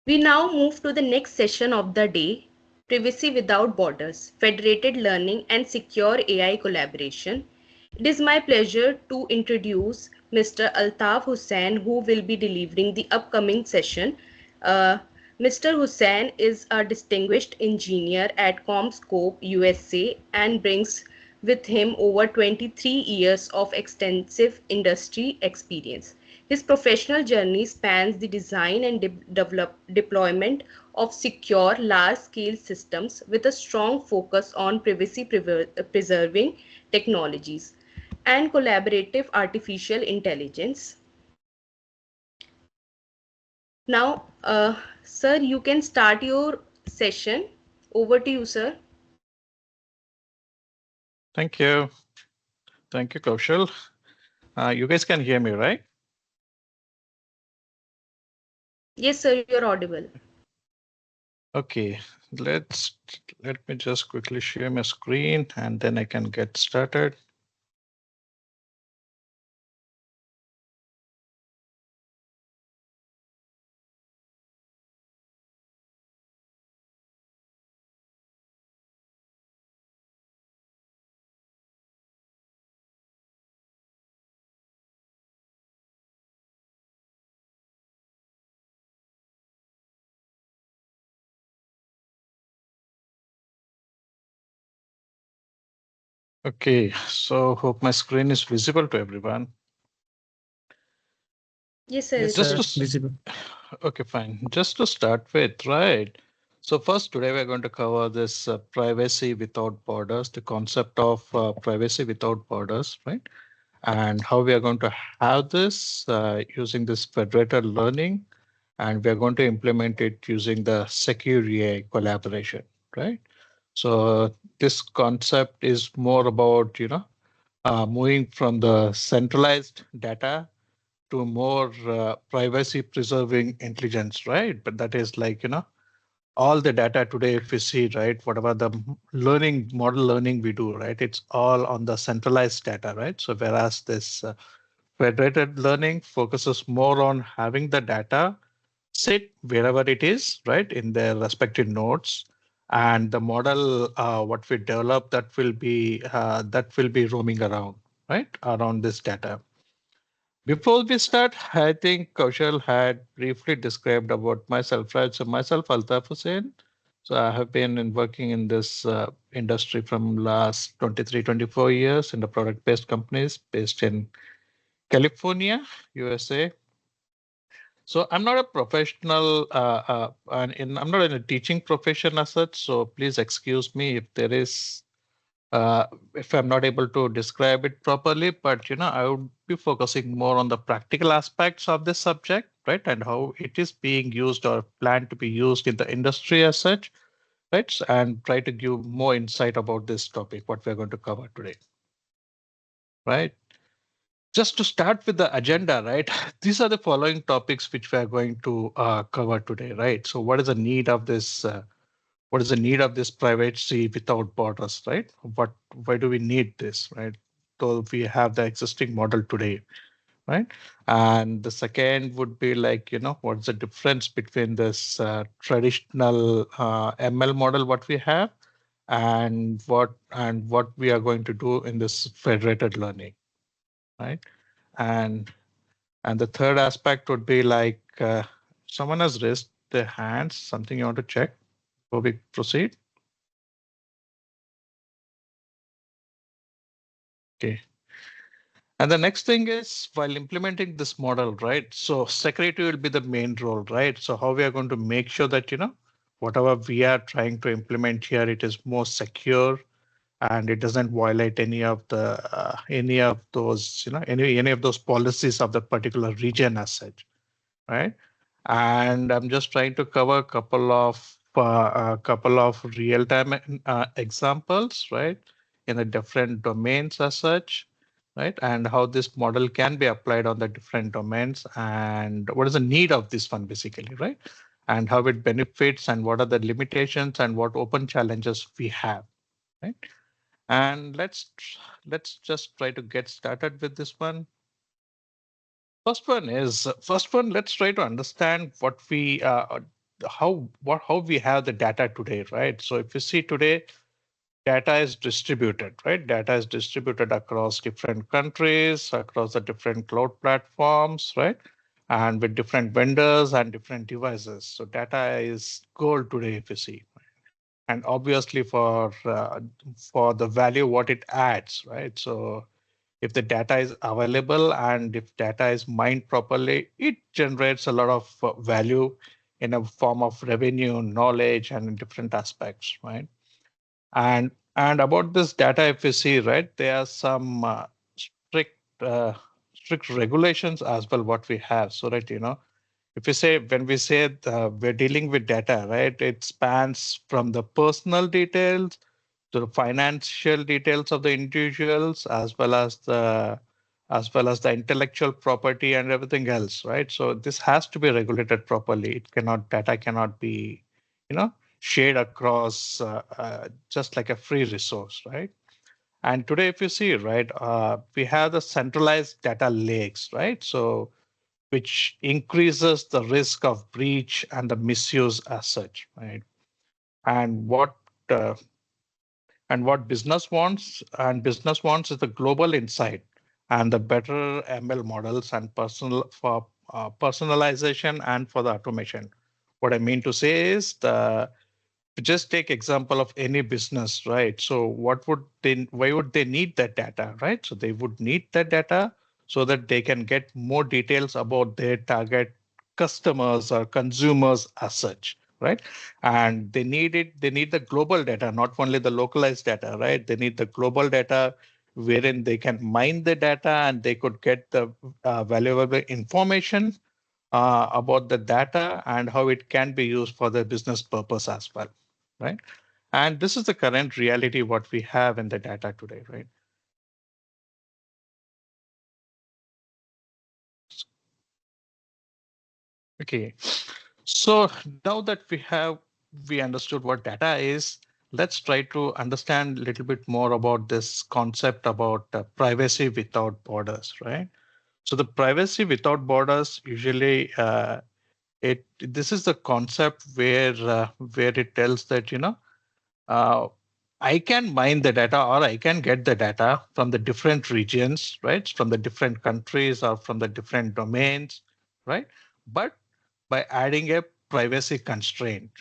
We now move to the next session of the day, Privacy Without Borders, Federated Learning and Secure AI Collaboration. It is my pleasure to introduce Mr. Altaf Husain, who will be delivering the upcoming session. Mr. Husain is a distinguished engineer at CommScope, USA, and brings with him over 23 years of extensive industry experience. His professional journey spans the design and deployment of secure, large-scale systems with a strong focus on privacy-preserving technologies and collaborative artificial intelligence. Now, sir, you can start your session. Over to you, sir. Thank you. Thank you, Kaushal. You guys can hear me, right? Yes, sir, you're audible. Okay, let me just quickly share my screen and then I can get started. Okay, so hope my screen is visible to everyone. Yes, sir. Yes, Just sir. Visible. Okay, fine. Just to start with, right? So first, today we're going to cover this privacy without borders, the concept of privacy without borders, right? And how we are going to have this using this federated learning, and we are going to implement it using the secure AI collaboration, right? So this concept is more about, moving from the centralized data to more privacy preserving intelligence, right? But that is like, all the data today, if we see, right, whatever the learning model learning we do, right, it's all on the centralized data, right? So whereas this federated learning focuses more on having the data sit wherever it is, right, in their respective nodes, and the model what we develop that will be roaming around, right, around this data. Before we start, I think Kaushal had briefly described about myself, right? So myself, Altaf Husain. So I have been working in this industry from last 23, 24 years in the product-based companies based in California, USA. So I'm not a professional, I'm not in a teaching profession as such. So please excuse me if I'm not able to describe it properly, but I would be focusing more on the practical aspects of this subject, right, and how it is being used or planned to be used in the industry as such, right, and try to give more insight about this topic, what we're going to cover today, right. Just to start with the agenda, right, these are the following topics which we are going to cover today, right. So what is the need of this? What is the need of this privacy without borders, right? Why do we need this, right? So we have the existing model today, right? And the second would be like, what's the difference between this traditional ML model, what we have, and what we are going to do in this federated learning, right? And the third aspect would be like, someone has raised their hands, something you want to check before we proceed? Okay. And the next thing is, while implementing this model, right? So security will be the main role, right? So how we are going to make sure that, whatever we are trying to implement here, it is more secure and it doesn't violate any of those, any of those policies of the particular region as such, right? And I'm just trying to cover a couple of real-time examples, right, in the different domains as such, right, and how this model can be applied on the different domains, and what is the need of this one basically, right, and how it benefits, and what are the limitations, and what open challenges we have, right. And let's just try to get started with this one. First one, let's try to understand what we how we have the data today, right? So if you see today, data is distributed, right? Data is distributed across different countries, across the different cloud platforms, right? And with different vendors and different devices. So data is gold today, if you see. And obviously for the value what it adds, right? So if the data is available and if data is mined properly, it generates a lot of value in a form of revenue, knowledge, and in different aspects, right? And about this data, if you see, right, there are some strict uh, strict regulations as well what we have, so that if you say when we say we're dealing with data, right, it spans from the personal details to the financial details of the individuals as well as the intellectual property and everything else, right? So this has to be regulated properly. Data cannot be, shared across just like a free resource, right? And today, if you see, right, we have the centralized data lakes, right? So which increases the risk of breach and the misuse as such, right? And uh, business wants is the global insight and the better ML models and personalization and for the automation. What I mean to say is just take example of any business, right? So why would they need that data, right? So they would need that data so that they can get more details about their target customers or consumers as such, right? And they need the global data, not only the localized data, right? They need the global data wherein they can mine the data and they could get the valuable information about the data and how it can be used for the business purpose as well, right? And this is the current reality what we have in the data today, right? Okay, so now that we understood what data is, let's try to understand a little bit more about this concept about privacy without borders, right? So the privacy without borders usually this is the concept where it tells that uh, I can mine the data or I can get the data from the different regions, right? From the different countries or from the different domains, right? But by adding a privacy constraint,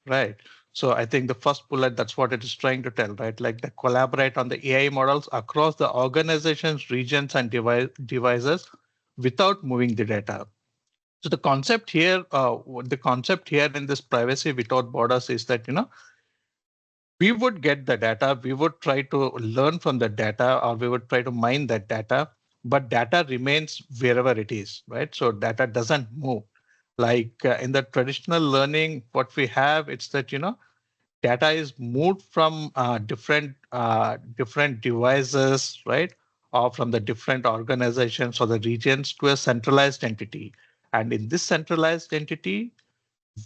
right? So I think the first bullet, that's what it is trying to tell, right? Like they collaborate on the AI models across the organizations, regions, and devices without moving the data. So the concept here in this privacy without borders is that, we would get the data, we would try to learn from the data, or we would try to mine that data, but data remains wherever it is, right? So data doesn't move. Like in the traditional learning, what we have, it's that, data is moved from different devices, right? Or from the different organizations or the regions to a centralized entity. And in this centralized entity,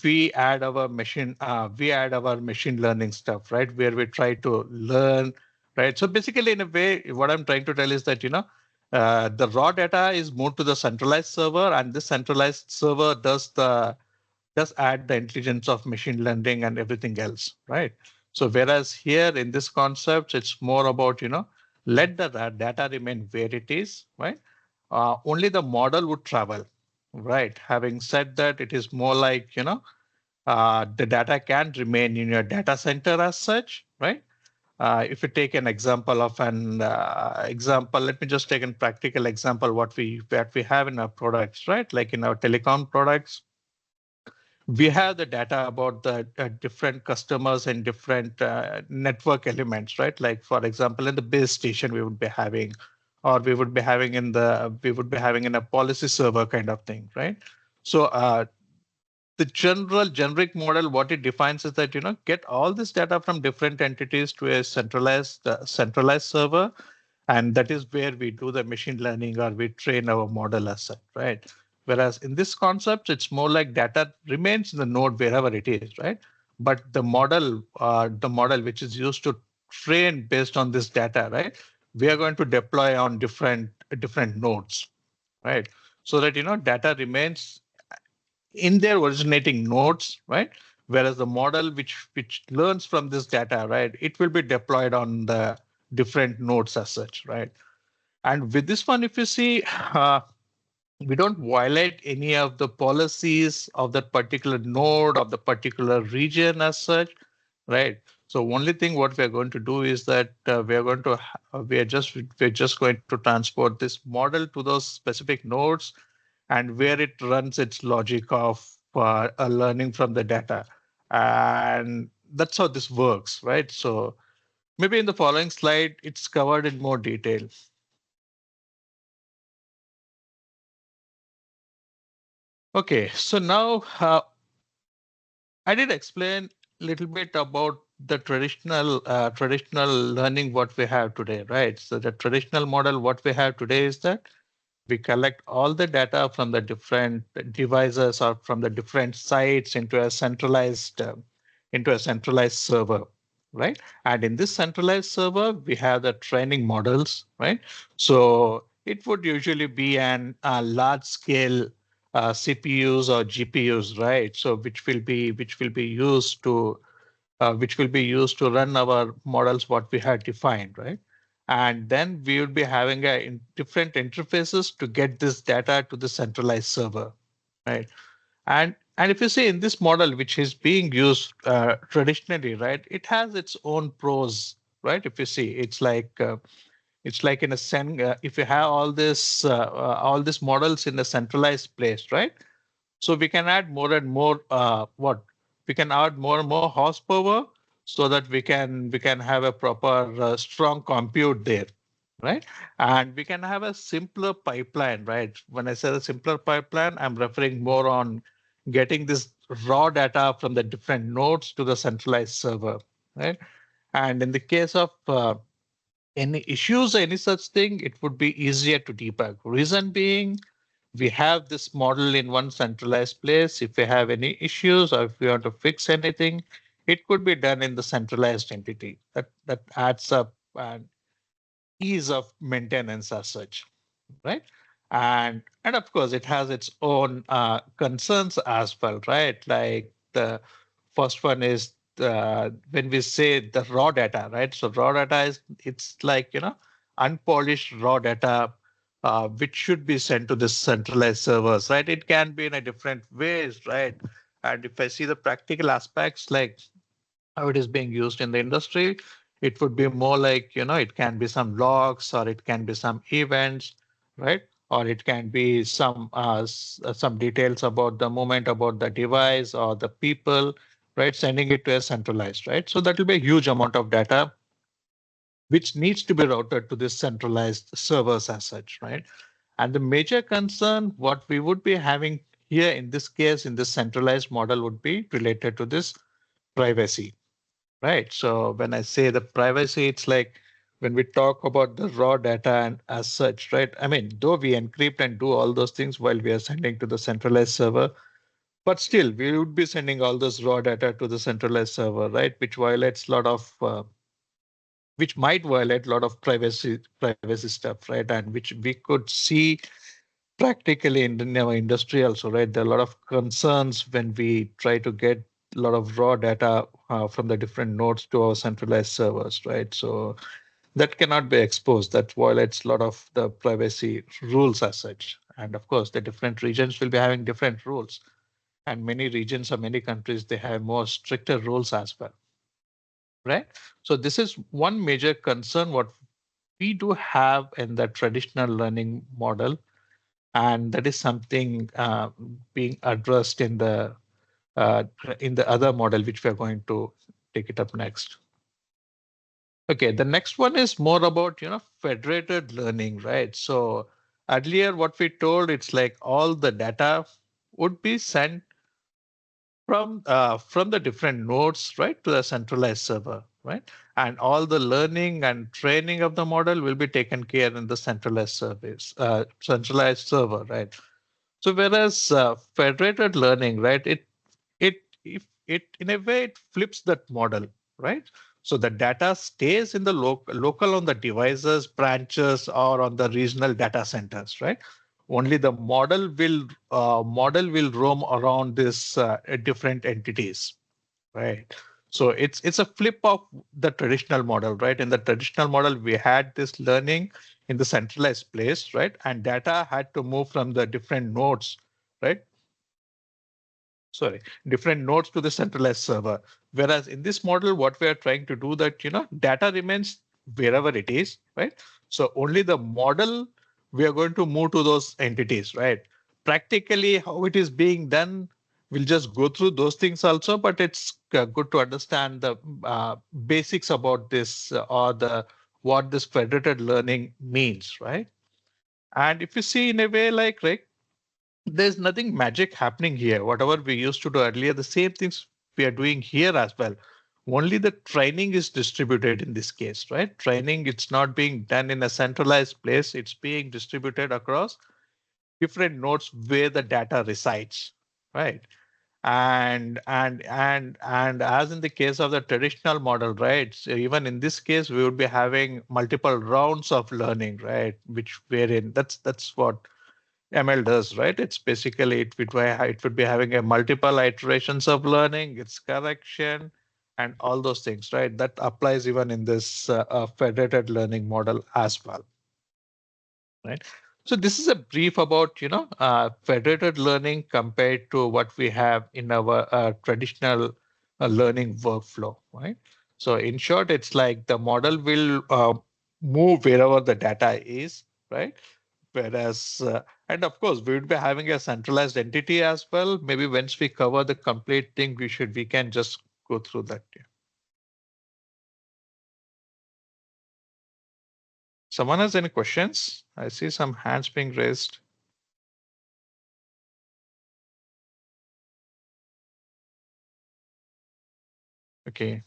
we add our machine learning stuff, right, where we try to learn, right? So basically, in a way, what I'm trying to tell is that the raw data is moved to the centralized server, and this centralized server does add the intelligence of machine learning and everything else, right? So whereas here in this concept, it's more about let the data remain where it is, right? Only the model would travel, right? Having said that, it is more like the data can remain in your data center as such, right? If you take an example of an example, let me just take a practical example what we have in our products, right? Like in our telecom products, we have the data about the different customers and different network elements, right? Like for example, in the base station we would be having, or we would be having in a policy server kind of thing, right? So the generic model, what it defines is that get all this data from different entities to a centralized server, and that is where we do the machine learning or we train our model as such, right? Whereas in this concept, it's more like data remains in the node wherever it is, right? But the model which is used to train based on this data, right, we are going to deploy on different nodes, right? So that data remains in their originating nodes, right? Whereas the model which learns from this data, right, it will be deployed on the different nodes as such, right? And with this one, if you see, we don't violate any of the policies of that particular node of the particular region as such, right? So only thing what we are going to do is that we're just going to transport this model to those specific nodes and where it runs its logic of learning from the data, and that's how this works, right? So maybe in the following slide it's covered in more detail. Okay, so now I did explain a little bit about the traditional learning what we have today, right? So the traditional model what we have today is that we collect all the data from the different devices or from the different sites into a centralized server, right? And in this centralized server, we have the training models, right? So it would usually be a large scale CPUs or GPUs, right? So which will be used to run our models what we had defined, right? And then we would be having different interfaces to get this data to the centralized server, right? And if you see in this model, which is being used traditionally, right, it has its own pros, right? If you see, it's like in a if you have all these models in a centralized place, right? So we can add more and more we can add more and more horsepower so that we can have a proper strong compute there, right? And we can have a simpler pipeline, right? When I say the simpler pipeline, I'm referring more on getting this raw data from the different nodes to the centralized server, right? And in the case of any issues, any such thing, it would be easier to debug. Reason being, we have this model in one centralized place. If we have any issues or if we want to fix anything, it could be done in the centralized entity. That adds up an ease of maintenance as such, right? And of course, it has its own concerns as well, right? Like the first one is when we say the raw data, right? So raw data is it's like unpolished raw data which should be sent to the centralized servers, right? It can be in a different ways, right? And if I see the practical aspects, like how it is being used in the industry, it would be more like, it can be some logs or it can be some events, right? Or it can be some details about the movement about the device or the people, right? Sending it to a centralized, right? So that will be a huge amount of data which needs to be routed to this centralized servers as such, right? And the major concern, what we would be having here in this case, in this centralized model would be related to this privacy. Right. So when I say the privacy, it's like when we talk about the raw data and as such, right? I mean, though we encrypt and do all those things while we are sending to the centralized server, but still we would be sending all this raw data to the centralized server, right? Which might violate a lot of privacy stuff, right? And which we could see practically in our industry also, right? There are a lot of concerns when we try to get a lot of raw data from the different nodes to our centralized servers, right? So that cannot be exposed. That violates a lot of the privacy rules as such. And of course, the different regions will be having different rules. And many regions or many countries, they have more stricter rules as well, right? So this is one major concern what we do have in the traditional learning model, and that is something being addressed in the other model which we are going to take it up next. Okay, the next one is more about federated learning, right? So earlier what we told, it's like all the data would be sent from the different nodes, right, to the centralized server, right? And all the learning and training of the model will be taken care in the centralized server, right? So whereas federated learning, right, it in a way it flips that model, right? So the data stays in the local on the devices, branches, or on the regional data centers, right? only the model will roam around this different entities, right? So it's a flip of the traditional model, right? In the traditional model, we had this learning in the centralized place, right? And data had to move from the different nodes, right? Sorry, different nodes to the centralized server. Whereas in this model, what we are trying to do that, data remains wherever it is, right? So only the model we are going to move to those entities, right? Practically how it is being done, we'll just go through those things also, but it's good to understand the basics about this or the what this federated learning means, right? And if you see in a way like, right, there's nothing magic happening here. Whatever we used to do earlier, the same things we are doing here as well. Only the training is distributed in this case, right? Training, it's not being done in a centralized place. It's being distributed across different nodes where the data resides, right? And as in the case of the traditional model, right? So even in this case, we would be having multiple rounds of learning, right? Which wherein that's what ML does, right? It's basically it would be having a multiple iterations of learning, its correction, and all those things, right? That applies even in this federated learning model as well, right? So this is a brief about federated learning compared to what we have in our traditional learning workflow, right? So in short, it's like the model will move wherever the data is, right? Whereas, and of course, we would be having a centralized entity as well. Maybe once we cover the complete thing, we can just go through that. Yeah. Someone has any questions? I see some hands being raised. Okay.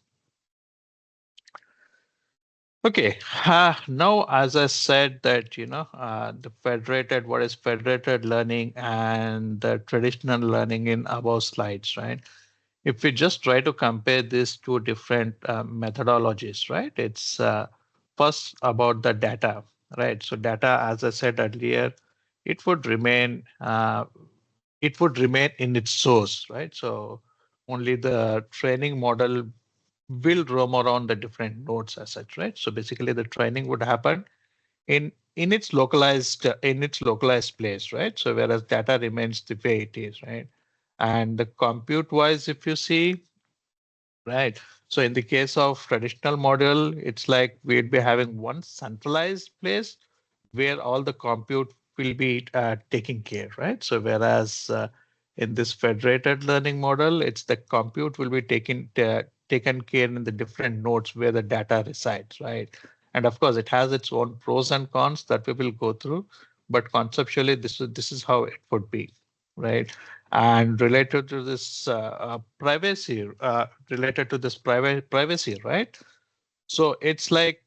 Okay. Now, as I said that, the federated, what is federated learning and the traditional learning in above slides, right? If we just try to compare these two different methodologies, right? It's first about the data, right? So data, as I said earlier, it would remain in its source, right? So only the training model will roam around the different nodes as such, right? So basically, the training would happen in its localized place, right? So whereas data remains the way it is, right? And the compute wise, if you see, right. So in the case of traditional model, it's like we'd be having one centralized place where all the compute will be taken care, right? So whereas in this federated learning model, it's the compute will be taken care in the different nodes where the data resides, right? And of course, it has its own pros and cons that we will go through, but conceptually, this is how it would be, right? And related to this privacy, right? So it's like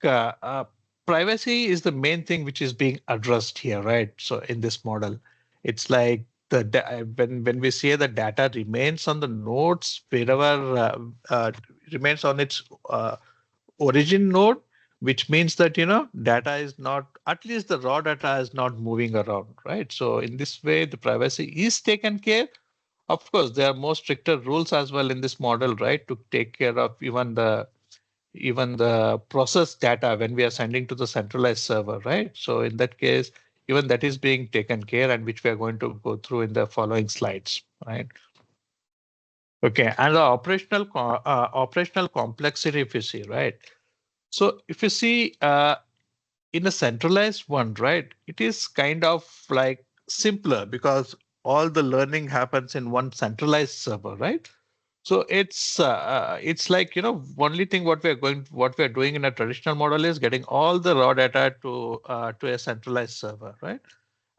privacy is the main thing which is being addressed here, right? So in this model, it's like when we say the data remains on the nodes wherever remains on its origin node, which means that data is not, at least the raw data is not moving around, right? So in this way, the privacy is taken care. Of course, there are more stricter rules as well in this model, right, to take care of even the process data when we are sending to the centralized server, right? So in that case, even that is being taken care, and which we are going to go through in the following slides, right? Okay, and the operational complexity, if you see, right? So if you see in a centralized one, right, it is kind of like simpler because all the learning happens in one centralized server, right? So it's like only thing what we are doing in a traditional model is getting all the raw data to a centralized server, right?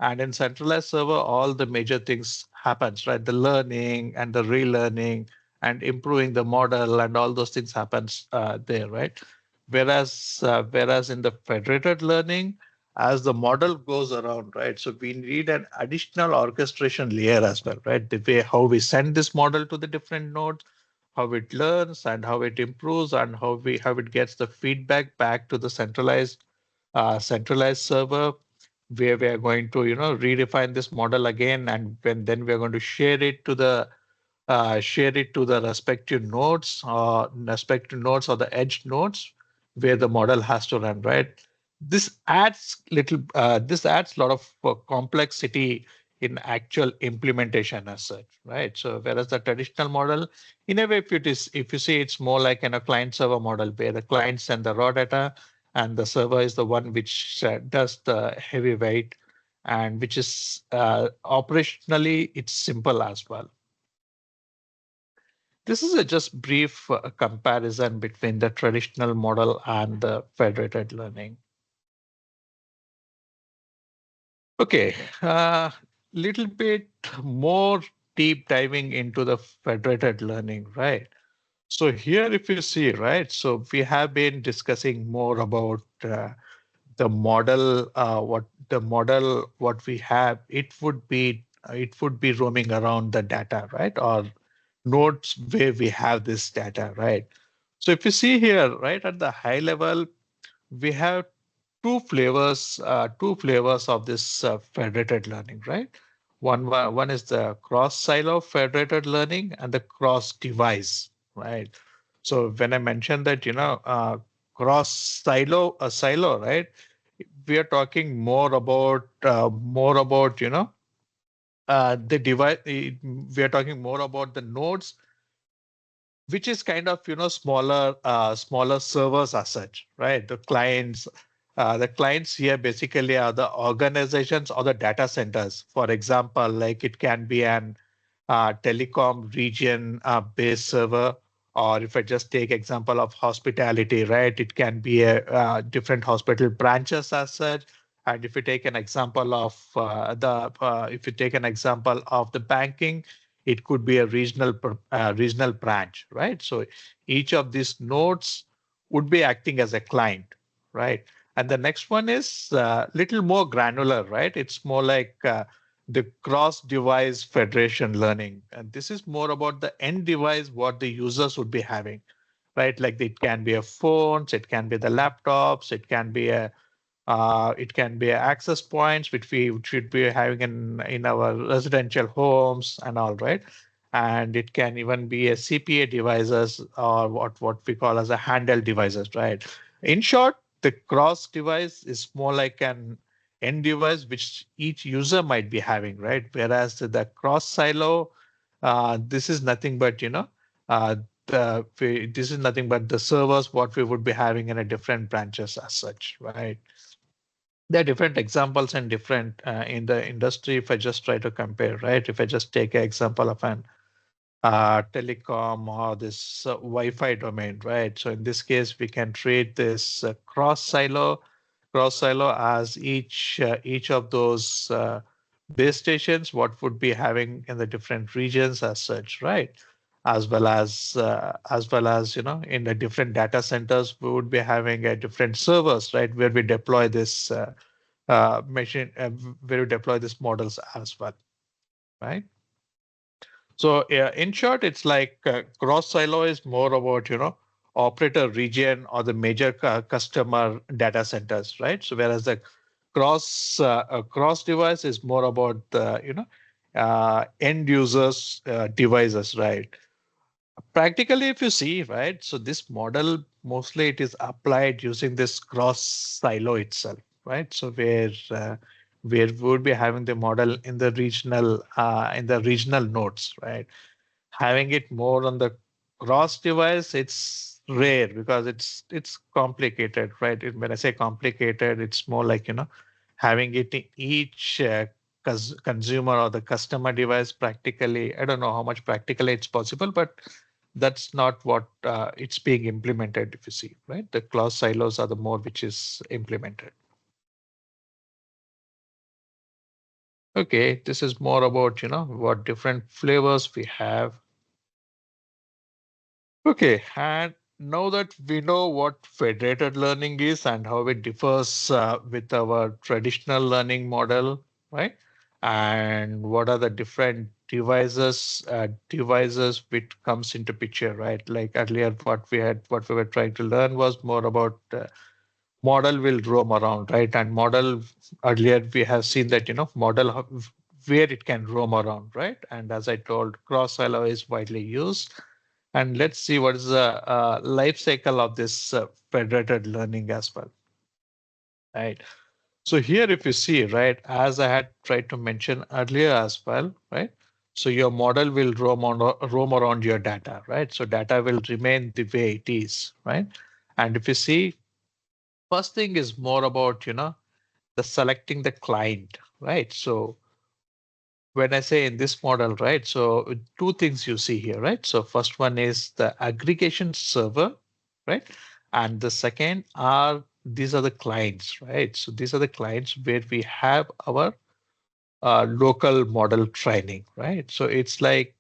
And in centralized server, all the major things happens, right? The learning and the relearning and improving the model and all those things happens there, right? Whereas in the federated learning, as the model goes around, right? So we need an additional orchestration layer as well, right? The way how we send this model to the different nodes, how it learns and how it improves, and how it gets the feedback back to the centralized server, where we are going to, redefine this model again, and then we are going to share it to the respective nodes or the edge nodes where the model has to run, right? This adds a lot of complexity in actual implementation as such, right? So whereas the traditional model, in a way, if you see, it's more like in a client server model where the client send the raw data and the server is the one which does the heavy weight, and which is operationally it's simple as well. This is a just brief comparison between the traditional model and the federated learning. Okay, little bit more deep diving into the federated learning, right? So here, if you see, right, so we have been discussing more about the model, what we have. It would be roaming around the data, right, or nodes where we have this data, right? So if you see here, right, at the high level, we have two flavors of this federated learning, right? One is the cross silo federated learning and the cross device, right? So when I mentioned that, cross silo, a silo, right? We are talking more about the device. We are talking more about the nodes, which is kind of smaller servers as such, right? The clients here basically are the organizations or the data centers. For example, like it can be an telecom region based server, or if I just take example of hospitality, right, it can be a different hospital branches as such. And if you take an example of the banking, it could be a regional branch, right? So each of these nodes would be acting as a client, right? And the next one is little more granular, right? It's more like the cross-device federation learning. And this is more about the end device, what the users would be having, right? Like it can be a phones, it can be the laptops, it can be access points which we should be having in our residential homes and all, right? And it can even be a CPA devices, or what we call as a handheld devices, right? In short, the cross device is more like an end device which each user might be having, right? Whereas the cross silo, this is nothing but this is nothing but the servers what we would be having in a different branches as such, right? There are different examples and different in the industry. If I just try to compare, right? If I just take an example of an telecom or this Wi-Fi domain, right? So in this case, we can treat this cross silo as each of those base stations, what would be having in the different regions as such, right? As well as in the different data centers, we would be having a different servers, right, where we deploy this machine, where we deploy these models as well, right? So in short, it's like cross silo is more about operator region or the major customer data centers, right? So whereas the cross device is more about the end users devices, right? Practically, if you see, right, so this model mostly it is applied using this cross silo itself, right? So where we would be having the model in the regional nodes, right? Having it more on the cross device, it's rare because it's complicated, right? When I say complicated, it's more like having it in each consumer or the customer device. Practically, I don't know how much practically it's possible, but that's not what it's being implemented. If you see, right, the clause silos are the more which is implemented. Okay, this is more about what different flavors we have. Okay, and now that we know what federated learning is and how it differs with our traditional learning model, right? And what are the different devices which comes into picture, right? Like earlier, what we were trying to learn was more about model will roam around, right? And model, earlier we have seen that, model where it can roam around, right? And as I told, cross silo is widely used. And let's see what is the life cycle of this federated learning as well, right? So here, if you see, right, as I had tried to mention earlier as well, right? So your model will roam around your data, right? So data will remain the way it is, right? And if you see, first thing is more about, the selecting the client, right? So when I say in this model, right? So two things you see here, right? So first one is the aggregation server, right? And the second are these are the clients, right? So these are the clients where we have our local model training, right? So it's like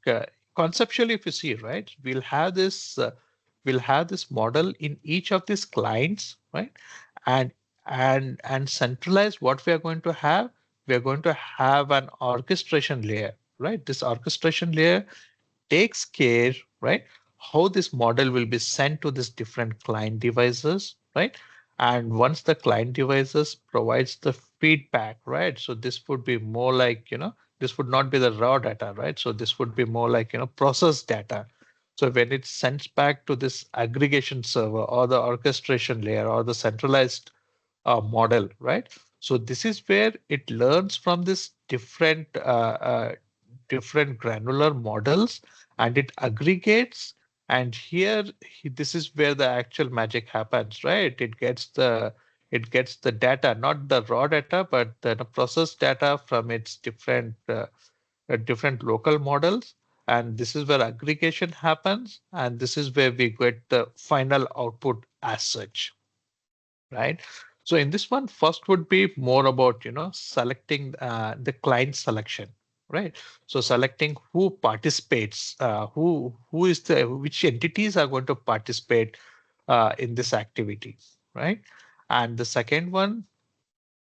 conceptually, if you see, right, we'll have this model in each of these clients, right? And and centralize what we are going to have. We are going to have an orchestration layer, right? This orchestration layer takes care, right, how this model will be sent to these different client devices, right? And once the client devices provides the feedback, right? So this would be more like, this would not be the raw data, right? So this would be more like, process data. So when it sends back to this aggregation server or the orchestration layer or the centralized model, right? So this is where it learns from this different granular models and it aggregates. And here, this is where the actual magic happens, right? It gets the data, not the raw data, but the processed data from its different local models. And this is where aggregation happens, and this is where we get the final output as such, right? So in this one, first would be more about, selecting the client selection, right? So selecting who participates, who is which entities are going to participate in this activity, right? And the second one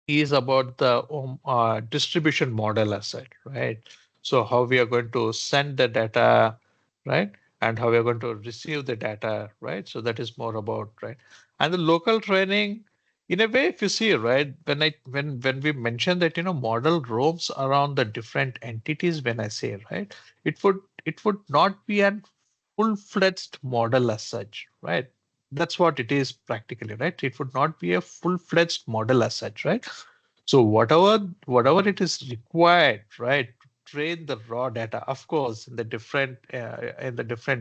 is about the distribution model asset, right? So how we are going to send the data, right? And how we are going to receive the data, right? So that is more about, right? And the local training, in a way, if you see, right, when we mention that, model roams around the different entities, when I say, right, it would not be an full-fledged model as such, right? That's what it is practically, right? It would not be a full-fledged model as such, right? So whatever it is required, right, to train the raw data, of course, in the different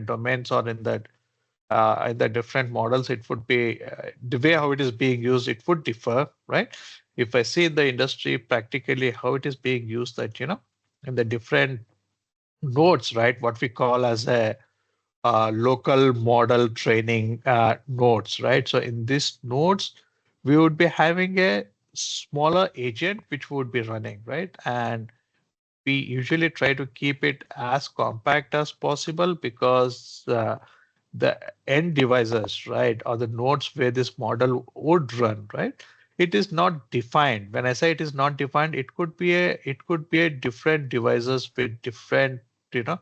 domains or in the different models, it would be the way how it is being used, it would differ, right? If I see in the industry practically how it is being used, that in the different nodes, right, what we call as a local model training nodes, right? So in these nodes, we would be having a smaller agent which would be running, right? And we usually try to keep it as compact as possible because the end devices, right, or the nodes where this model would run, right? It is not defined. When I say it is not defined, it could be a different devices with different, you know,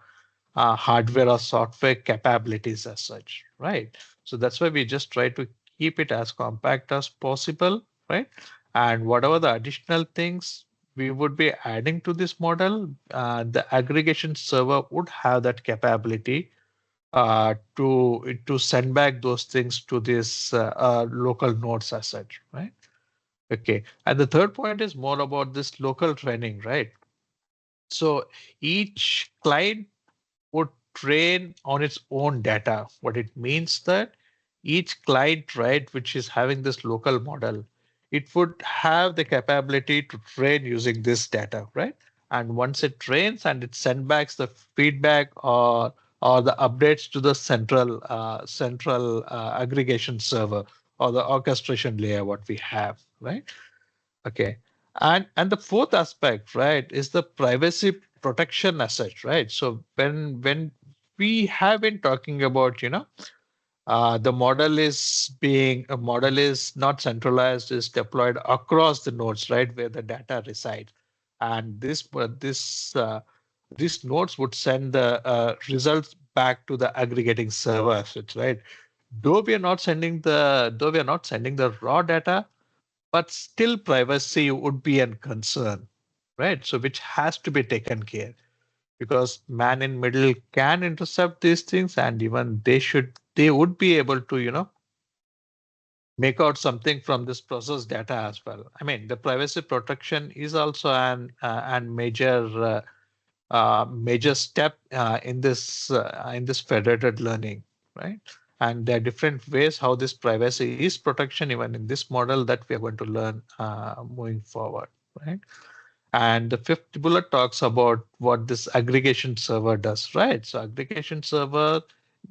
hardware or software capabilities as such, right? So that's why we just try to keep it as compact as possible, right? And whatever the additional things we would be adding to this model, the aggregation server would have that capability to send back those things to this local nodes as such, right? Okay. And the third point is more about this local training, right? So each client would train on its own data. What it means that each client, right, which is having this local model, it would have the capability to train using this data, right? And once it trains and it sends back the feedback or the updates to the central aggregation server or the orchestration layer, what we have, right? Okay. And the fourth aspect, right, is the privacy protection asset, right? So when we have been talking about, the model is not centralized, is deployed across the nodes, right, where the data resides. And these nodes would send the results back to the aggregating server assets, right? though we are not sending the raw data, but still privacy would be a concern, right? So which has to be taken care, because man in middle can intercept these things, and even they would be able to, make out something from this process data as well. I mean, the privacy protection is also an major step in this federated learning, right? And there are different ways how this privacy is protection even in this model that we are going to learn moving forward, right? And the fifth bullet talks about what this aggregation server does, right? So aggregation server,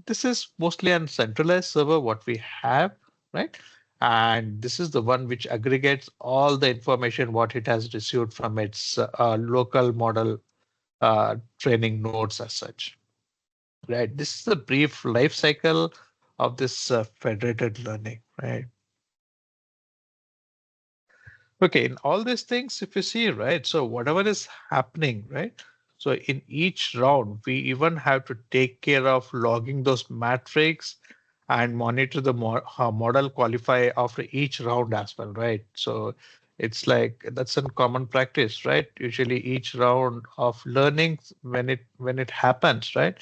this is mostly a centralized server what we have, right? And this is the one which aggregates all the information what it has received from its local model training nodes as such, right? This is a brief life cycle of this federated learning, right? Okay, in all these things, if you see, right, so whatever is happening, right, so in each round, we even have to take care of logging those metrics and monitor the model qualify after each round as well, right? So it's like that's a common practice, right? Usually each round of learning when it happens, right?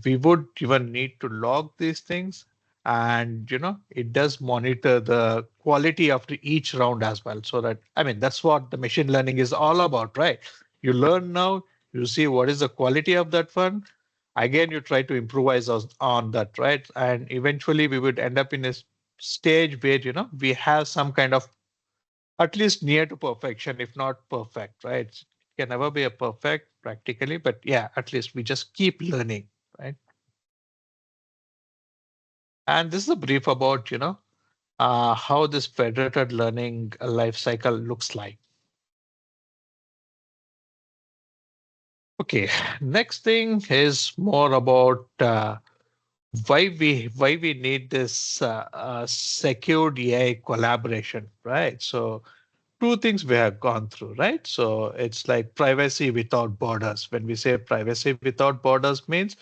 We would even need to log these things, and it does monitor the quality after each round as well, so that, I mean, that's what the machine learning is all about, right? You learn now, you see what is the quality of that one, again you try to improvise on that, right? And eventually we would end up in a stage where we have some kind of at least near to perfection, if not perfect, right? It can never be a perfect practically, but yeah, at least we just keep learning, right? And this is a brief about, how this federated learning life cycle looks like. Okay, next thing is more about why we need this secured AI collaboration, right? So two things we have gone through, right? So it's like privacy without borders. When we say privacy without borders means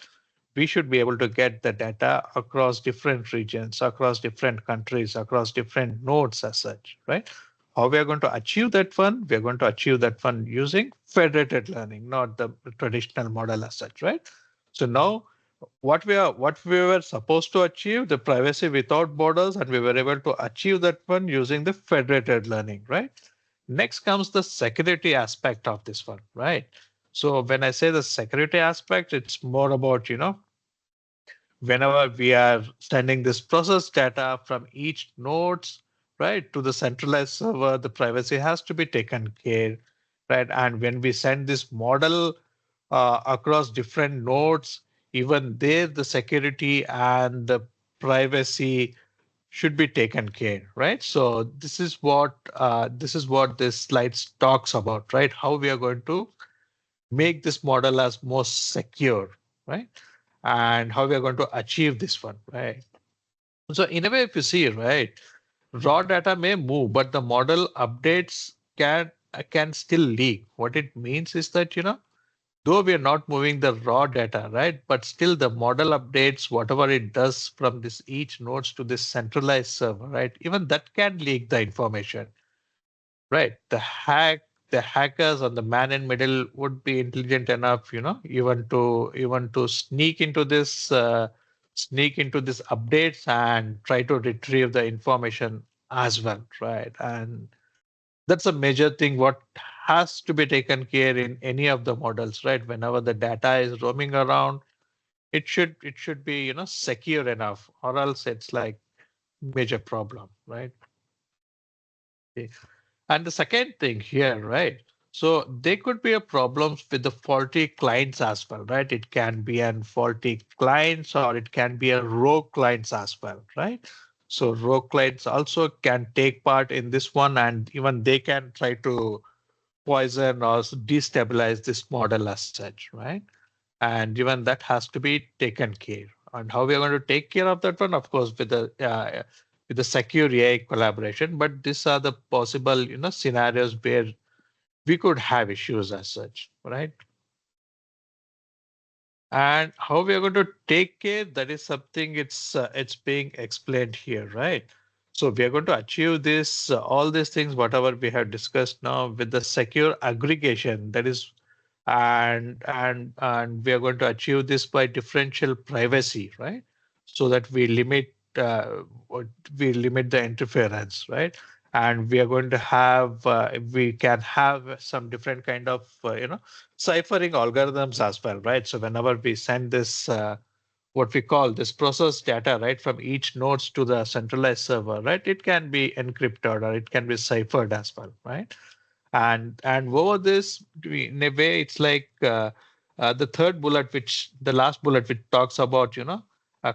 we should be able to get the data across different regions, across different countries, across different nodes as such, right? How we are going to achieve that one? We are going to achieve that one using federated learning, not the traditional model as such, right? So now what we were supposed to achieve, the privacy without borders, and we were able to achieve that one using the federated learning, right? Next comes the security aspect of this one, right? So when I say the security aspect, it's more about, whenever we are sending this process data from each nodes, right, to the centralized server, the privacy has to be taken care, right? And when we send this model across different nodes, even there the security and the privacy should be taken care, right? So this is what this slide talks about, right? How we are going to make this model as most secure, right? And how we are going to achieve this one, right? So in a way, if you see, right, raw data may move, but the model updates can still leak. What it means is that, though we are not moving the raw data, right, but still the model updates whatever it does from this each nodes to this centralized server, right? Even that can leak the information, right? The hackers on the man in middle would be intelligent enough, even to sneak into this updates and try to retrieve the information as well, right? And that's a major thing what has to be taken care in any of the models, right? Whenever the data is roaming around, it should be, secure enough, or else it's like major problem, right? Okay. And the second thing here, right? So there could be a problems with the faulty clients as well, right? It can be an faulty clients, or it can be a rogue clients as well, right? So rogue clients also can take part in this one, and even they can try to poison or destabilize this model as such, right? And even that has to be taken care. And how we are going to take care of that one, of course, with the secure AI collaboration. But these are the possible, scenarios where we could have issues as such, right? And how we are going to take care, that is something it's being explained here, right? So we are going to achieve this, all these things, whatever we have discussed now with the secure aggregation, that is, and we are going to achieve this by differential privacy, right? So that we limit the interference, right? And we are going to have we can have some different kind of ciphering algorithms as well, right? So whenever we send this what we call this process data, right, from each nodes to the centralized server, right, it can be encrypted or it can be ciphered as well, right? And over this, in a way, it's like the third bullet, which the last bullet, which talks about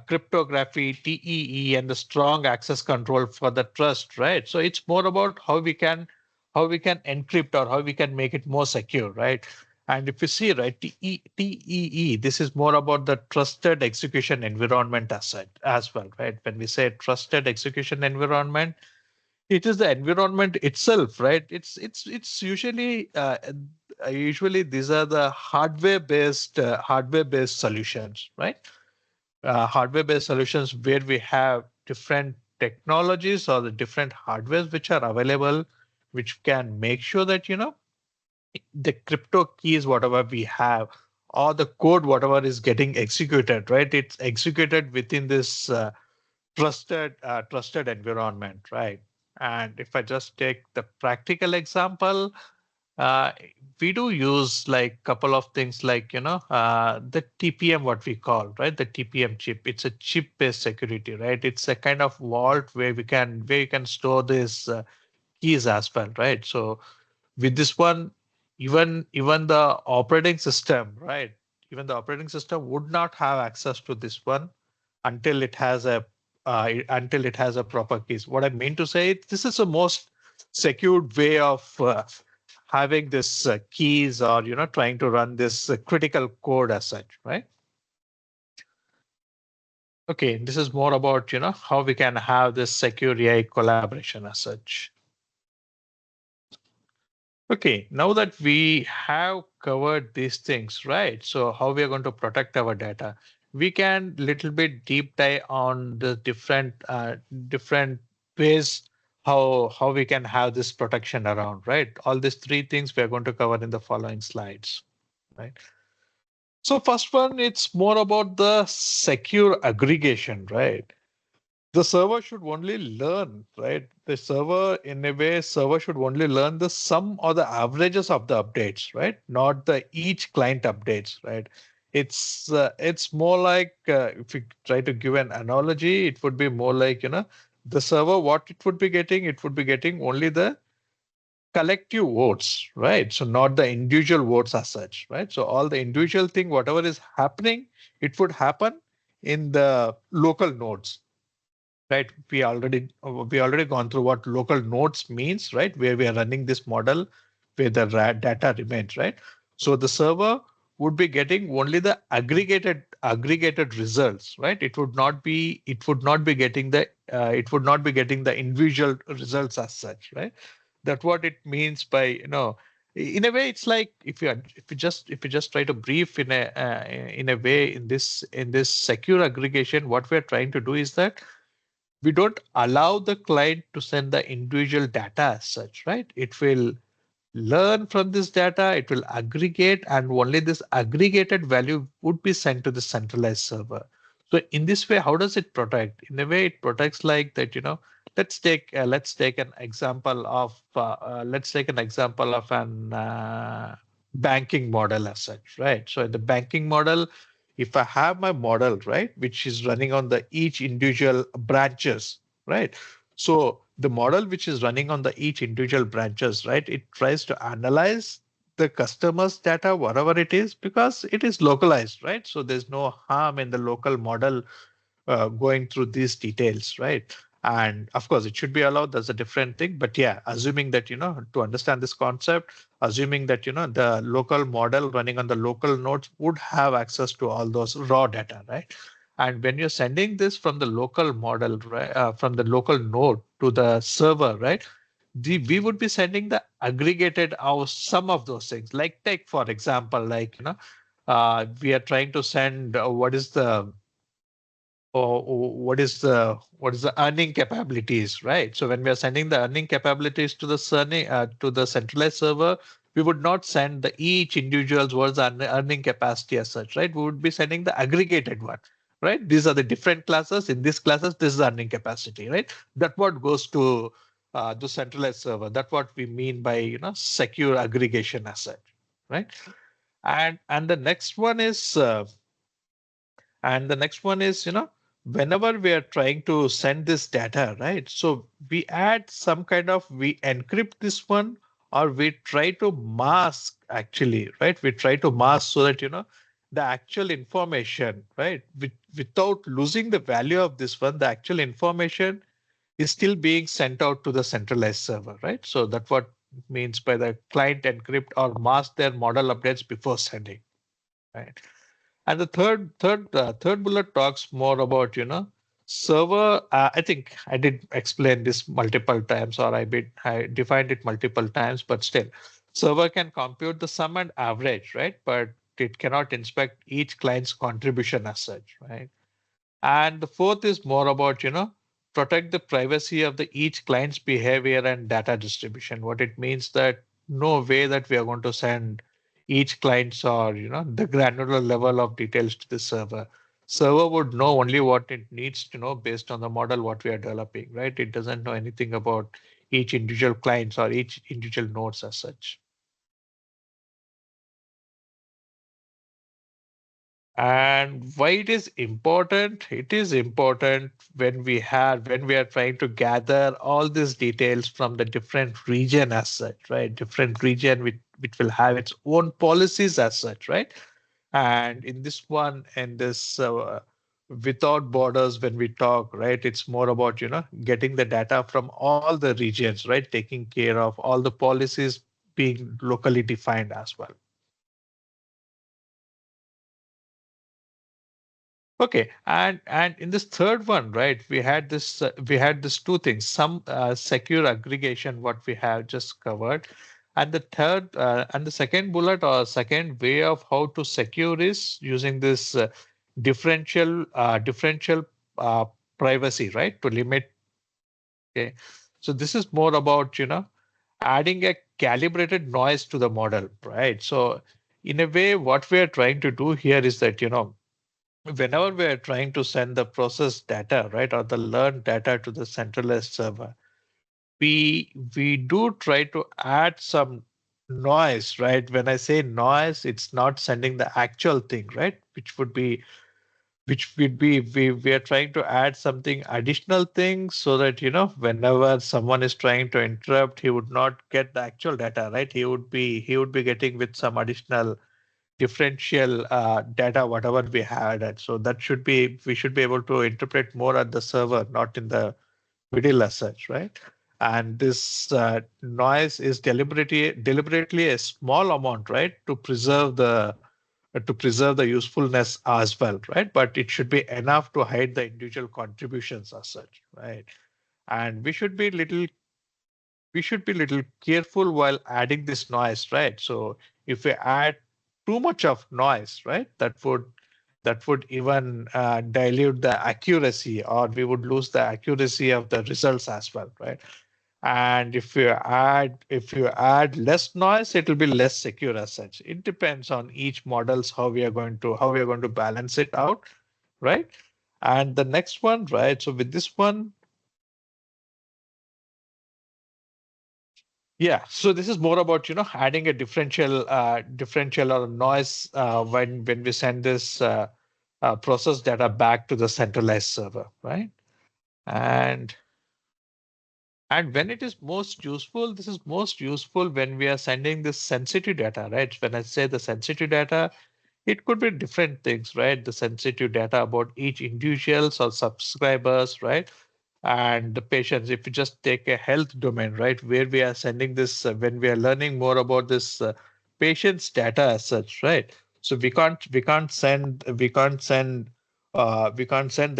cryptography, TEE, and the strong access control for the trust, right? So it's more about how we can encrypt or how we can make it more secure, right? And if you see, right, TEE, this is more about the trusted execution environment as well, right? When we say trusted execution environment, it is the environment itself, right? It's usually these are the hardware based solutions, right? Hardware based solutions where we have different technologies or the different hardwares which are available, which can make sure that the crypto keys whatever we have, or the code whatever is getting executed, right, it's executed within this trusted environment, right? And if I just take the practical example, uh, we do use like couple of things like the TPM, what we call, right, the TPM chip. It's a chip based security, right? It's a kind of vault where you can store these keys as well, right? So with this one, even the operating system, right, even the operating system would not have access to this one until it has a proper keys. What I mean to say, this is the most secured way of having this keys, or trying to run this critical code as such, right? Okay, this is more about how we can have this secure AI collaboration as such. Okay, now that we have covered these things, right? So how we are going to protect our data, we can little bit deep dive on the different ways how we can have this protection around, right? All these three things we are going to cover in the following slides, right? So first one, it's more about the secure aggregation, right? The server should only learn, right? Server should only learn the sum or the averages of the updates, right? Not the each client updates, right? It's more like if you try to give an analogy, it would be more like the server, what it would be getting only the collective votes, right? So not the individual votes as such, right? So all the individual thing, whatever is happening, it would happen in the local nodes, right? We already gone through what local nodes means, right? Where we are running this model where the data remains, right? So the server would be getting only the aggregated results, right? It would not be getting the individual results as such, right? That's what it means by in a way, it's like if you just try to brief in a way, in this secure aggregation, what we're trying to do is that we don't allow the client to send the individual data as such, right? It will learn from this data, it will aggregate, and only this aggregated value would be sent to the centralized server. So in this way, how does it protect? In a way, it protects like that, let's take an example of an banking model as such, right? So in the banking model, if I have my model, right, which is running on the each individual branches, right? So the model which is running on the each individual branches, right, it tries to analyze the customer's data, whatever it is, because it is localized, right? So there's no harm in the local model going through these details, right? And of course, it should be allowed. That's a different thing. But yeah, assuming that, to understand this concept, assuming that, the local model running on the local nodes would have access to all those raw data, right? And when you're sending this from the local model, right, from the local node to the server, right? We would be sending the aggregated of some of those things. Like take, for example, like, we are trying to send what is the what is the earning capabilities, right? So when we are sending the earning capabilities to the to the centralized server, we would not send the each individual's was earning capacity as such, right? We would be sending the aggregated one, right? These are the different classes. In these classes, this is earning capacity, right? That what goes to the centralized server. That's what we mean by secure aggregation as such, right? And the next one is. And the next one is, whenever we are trying to send this data, right? So we add some kind of, we encrypt this one or we try to mask actually, right? We try to mask so that, the actual information, right? Without losing the value of this one, the actual information is still being sent out to the centralized server, right? So that's what it means by the client encrypt or mask their model updates before sending, right? And the third bullet talks more about, server. I think I did explain this multiple times, or I defined it multiple times, but still, server can compute the sum and average, right? But it cannot inspect each client's contribution as such, right? And the fourth is more about, protect the privacy of the each client's behavior and data distribution. What it means that no way that we are going to send each client's or, the granular level of details to the server. Server would know only what it needs to know based on the model what we are developing, right? It doesn't know anything about each individual clients or each individual nodes as such. And why it is important? It is important when we are trying to gather all these details from the different region as such, right? Different region which will have its own policies as such, right? And in this one, and this without borders, when we talk, right, it's more about, getting the data from all the regions, right? Taking care of all the policies being locally defined as well. Okay, and in this third one, right, we had this two things, some secure aggregation, what we have just covered, and the third and the second bullet or second way of how to secure is using this differential uh, privacy, right, to limit. Okay, so this is more about adding a calibrated noise to the model, right? So in a way, what we are trying to do here is that whenever we are trying to send the process data, right, or the learned data to the centralized server, we do try to add some noise, right? When I say noise, it's not sending the actual thing, right? We are trying to add something additional thing so that whenever someone is trying to interrupt, he would not get the actual data, right? He would be getting with some additional differential data, whatever we had. And so that we should be able to interpret more at the server, not in the middle as such, right? And this noise is deliberately a small amount, right, to preserve the usefulness as well, right? But it should be enough to hide the individual contributions as such, right? And we should be little careful while adding this noise, right? So if we add too much of noise, right, that would even dilute the accuracy, or we would lose the accuracy of the results as well, right? And if you add less noise, it will be less secure as such. It depends on each models how we are going to balance it out, right? And the next one, right? So with this one, yeah, so this is more about adding a differential or noise when we send this process data back to the centralized server, right? And and when it is most useful, this is most useful when we are sending this sensitive data, right? When I say the sensitive data, it could be different things, right? The sensitive data about each individuals or subscribers, right? And the patients, if you just take a health domain, right, where we are sending this, when we are learning more about this patient's data as such, right? So we can't send the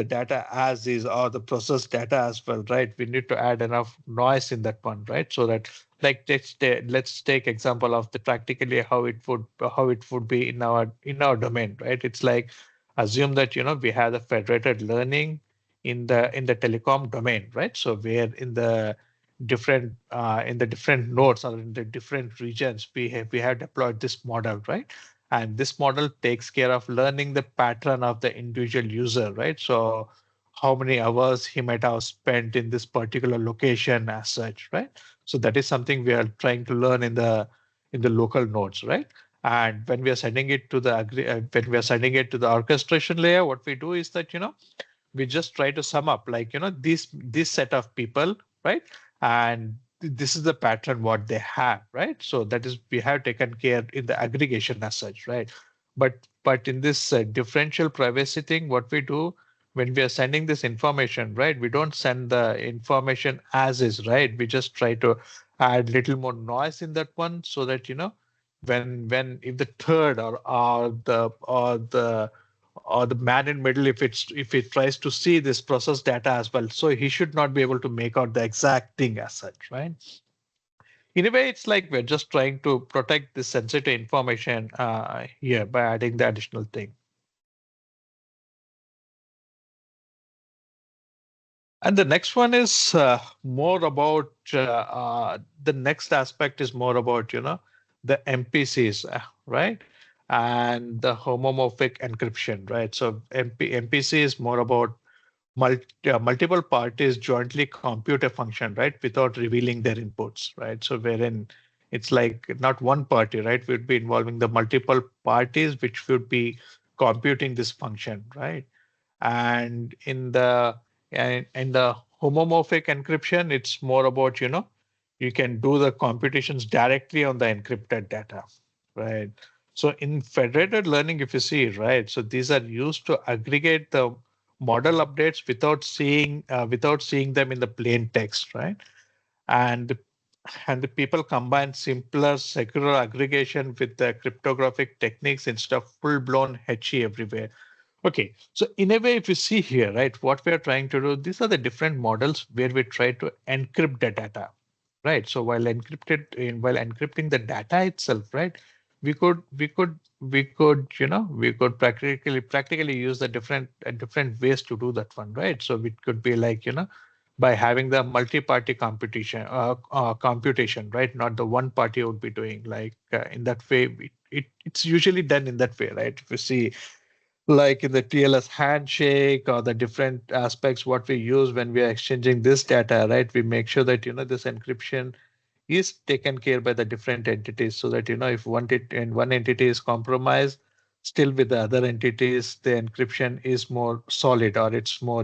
data as is or the process data as well, right? We need to add enough noise in that one, right? So that like let's take example of the practically how it would be in our domain, right? It's like assume that we have the federated learning in the telecom domain, right? So where in the different nodes or in the different regions we have deployed this model, right? And this model takes care of learning the pattern of the individual user, right? So how many hours he might have spent in this particular location as such, right? So that is something we are trying to learn in the local nodes, right? And when we are sending it to when we are sending it to the orchestration layer, what we do is that we just try to sum up like this set of people, right? And this is the pattern what they have, right? So that is we have taken care in the aggregation as such, right? But in this differential privacy thing, what we do when we are sending this information, right? We don't send the information as is, right? We just try to add little more noise in that one so that when if the third or the man in middle, if it tries to see this process data as well, so he should not be able to make out the exact thing as such, right? In a way, it's like we're just trying to protect the sensitive information here by adding the additional thing. And the next one is more about the next aspect is more about the MPCs, right? And the homomorphic encryption, right? So MPC is more about multiple parties jointly compute a function, right, without revealing their inputs, right? So wherein it's like not one party, right? We'd be involving the multiple parties which would be computing this function, right? And in the homomorphic encryption, it's more about you can do the computations directly on the encrypted data, right? So in federated learning, if you see, right, so these are used to aggregate the model updates without seeing them in the plain text, right? And and the people combine simpler, secure aggregation with the cryptographic techniques instead of full-blown HE everywhere. Okay, so in a way, if you see here, right, what we are trying to do, these are the different models where we try to encrypt the data, right? So while encrypting the data itself, right, we could practically use the different ways to do that one, right? So it could be like by having the multi-party computation, right? Not the one party would be doing like in that way. It's usually done in that way, right? If you see like in the TLS handshake or the different aspects what we use when we are exchanging this data, right? We make sure that this encryption is taken care by the different entities so that if one entity is compromised, still with the other entities, the encryption is more solid or it's more